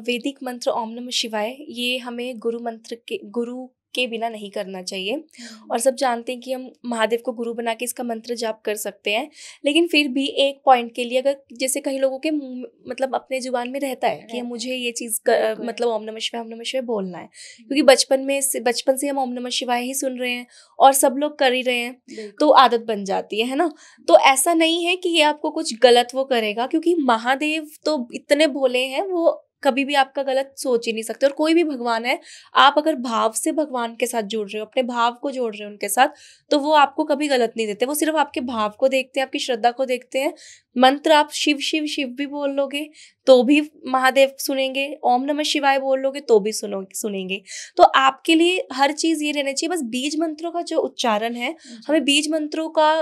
वैदिक मंत्र ओम नमः शिवाय, ये हमें गुरु के बिना नहीं करना चाहिए। और सब जानते हैं कि हम महादेव को गुरु बना के इसका मंत्र जाप कर सकते हैं, लेकिन फिर भी एक पॉइंट के लिए अगर जैसे कई लोगों के मुंह मतलब अपने जुबान में रहता है कि मुझे ये चीज़ मतलब ओम नमः शिवाय बोलना है, क्योंकि बचपन से हम ओम नमः शिवाय ही सुन रहे हैं और सब लोग कर ही रहे हैं, तो आदत बन जाती है ना। तो ऐसा नहीं है कि ये आपको कुछ गलत वो करेगा, क्योंकि महादेव तो इतने भोले हैं, वो कभी भी आपका गलत सोच ही नहीं सकते। और कोई भी भगवान है, आप अगर भाव से भगवान के साथ जुड़ रहे हो, अपने भाव को जोड़ रहे हो उनके साथ, तो वो आपको कभी गलत नहीं देते। वो सिर्फ आपके भाव को देखते हैं, आपकी श्रद्धा को देखते हैं। मंत्र आप शिव शिव शिव भी बोल लोगे तो भी महादेव सुनेंगे, ओम नमः शिवाय बोल लोगे तो भी सुनेंगे। तो आपके लिए हर चीज ये रहना चाहिए, बस बीज मंत्रों का जो उच्चारण है, हमें बीज मंत्रों का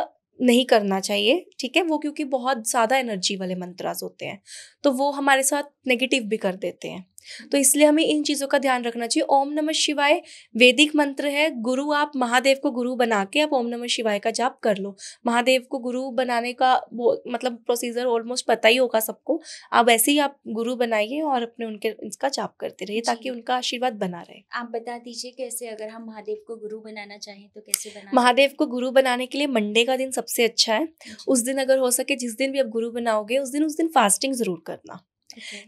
नहीं करना चाहिए, ठीक है। वो क्योंकि बहुत ज़्यादा एनर्जी वाले मंत्रास होते हैं, तो वो हमारे साथ नेगेटिव भी कर देते हैं। तो इसलिए हमें इन चीज़ों का ध्यान रखना चाहिए। ओम नमः शिवाय वैदिक मंत्र है। गुरु, आप महादेव को गुरु बना के आप ओम नमः शिवाय का जाप कर लो। महादेव को गुरु बनाने का वो मतलब प्रोसीजर ऑलमोस्ट पता ही होगा सबको। आप ऐसे ही आप गुरु बनाइए और अपने उनके इसका जाप करते रहिए, ताकि उनका आशीर्वाद बना रहे।
आप बता दीजिए कैसे, अगर हम महादेव को गुरु बनाना चाहें तो कैसे बना?
महादेव को गुरु बनाने के लिए मंडे का दिन सबसे अच्छा है। उस दिन अगर हो सके, जिस दिन भी आप गुरु बनाओगे उस दिन फास्टिंग जरूर करना,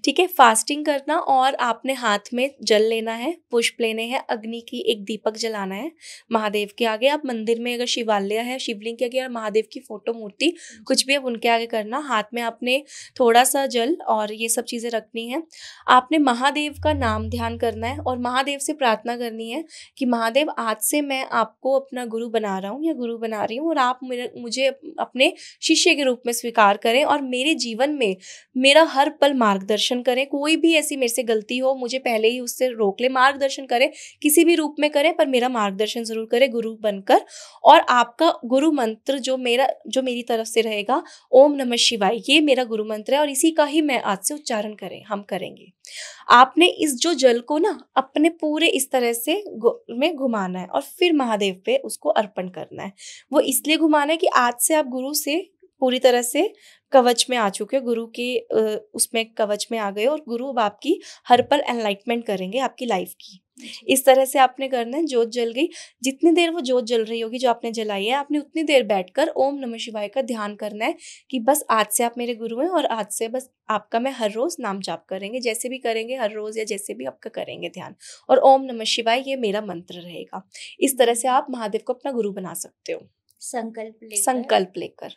ठीक है। फास्टिंग करना, और आपने हाथ में जल लेना है, पुष्प लेने हैं, अग्नि की एक दीपक जलाना है महादेव के आगे। आप मंदिर में अगर शिवालय है, शिवलिंग के आगे, और महादेव की फोटो मूर्ति कुछ भी आप उनके आगे करना। हाथ में आपने थोड़ा सा जल और ये सब चीज़ें रखनी है। आपने महादेव का नाम ध्यान करना है और महादेव से प्रार्थना करनी है कि महादेव, आज से मैं आपको अपना गुरु बना रहा हूँ या गुरु बना रही हूँ, और आप मुझे अपने शिष्य के रूप में स्वीकार करें और मेरे जीवन में मेरा हर पल मार्गदर्शन करें। कोई भी ऐसी मेरे से गलती हो, मुझे पहले ही उससे रोक ले। मार्गदर्शन करें, किसी भी रूप में करें, पर मेरा मार्गदर्शन जरूर करें गुरु बनकर। और आपका गुरु मंत्र जो मेरी तरफ से रहेगा, ओम नमः शिवाय, ये मेरा गुरु मंत्र है और इसी का ही मैं आज से उच्चारण हम करेंगे। आपने इस जो जल को ना अपने पूरे इस तरह से में घुमाना है और फिर महादेव पे उसको अर्पण करना है। वो इसलिए घुमाना है कि आज से आप गुरु से पूरी तरह से कवच में आ चुके हो, गुरु के उसमें कवच में आ गए, और गुरु अब आपकी हर पल एनलाइटमेंट करेंगे आपकी लाइफ की। इस तरह से आपने करना है। जोत जल गई, जितनी देर वो जोत जल रही होगी जो आपने जलाई है, आपने उतनी देर बैठकर ओम नमः शिवाय का ध्यान करना है कि बस आज से आप मेरे गुरु हैं और आज से बस आपका मैं हर रोज नाम जाप करेंगे, जैसे भी करेंगे हर रोज या जैसे भी आपका करेंगे ध्यान, और ओम नमः शिवाय ये मेरा मंत्र रहेगा। इस तरह से आप महादेव को अपना गुरु बना सकते हो। संकल्प लेकर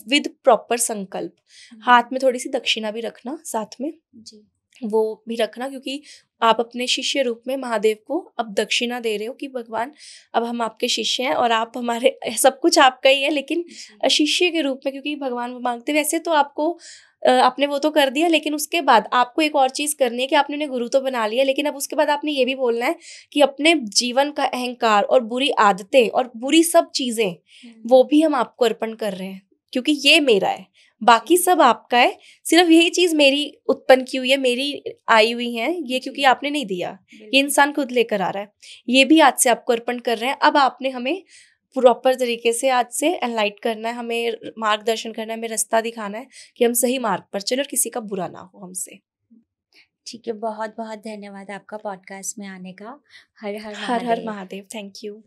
विद प्रॉपर संकल्प। हाथ में थोड़ी सी दक्षिणा भी रखना साथ में जी, वो भी रखना, क्योंकि आप अपने शिष्य रूप में महादेव को अब दक्षिणा दे रहे हो कि भगवान, अब हम आपके शिष्य हैं और आप हमारे, सब कुछ आपका ही है, लेकिन शिष्य के रूप में, क्योंकि भगवान वो मांगते। वैसे तो आपको आपने वो तो कर दिया, लेकिन उसके बाद आपको एक और चीज़ करनी है कि आपने उन्हें गुरु तो बना लिया, लेकिन अब उसके बाद आपने ये भी बोलना है कि अपने जीवन का अहंकार और बुरी आदतें और बुरी सब चीज़ें वो भी हम आपको अर्पण कर रहे हैं, क्योंकि ये मेरा है, बाकी सब आपका है। सिर्फ यही चीज़ मेरी उत्पन्न की हुई है, मेरी आई हुई है ये, क्योंकि आपने नहीं दिया, ये इंसान खुद लेकर आ रहा है। ये भी आज से आपको अर्पण कर रहे हैं। अब आपने हमें प्रॉपर तरीके से आज से एनलाइट करना है, हमें मार्गदर्शन करना है, हमें रास्ता दिखाना है कि हम सही मार्ग पर चले और किसी का बुरा ना हो हमसे।
ठीक है, बहुत बहुत धन्यवाद आपका पॉडकास्ट में आने का। हर हर
हर हर महादेव। Thank you.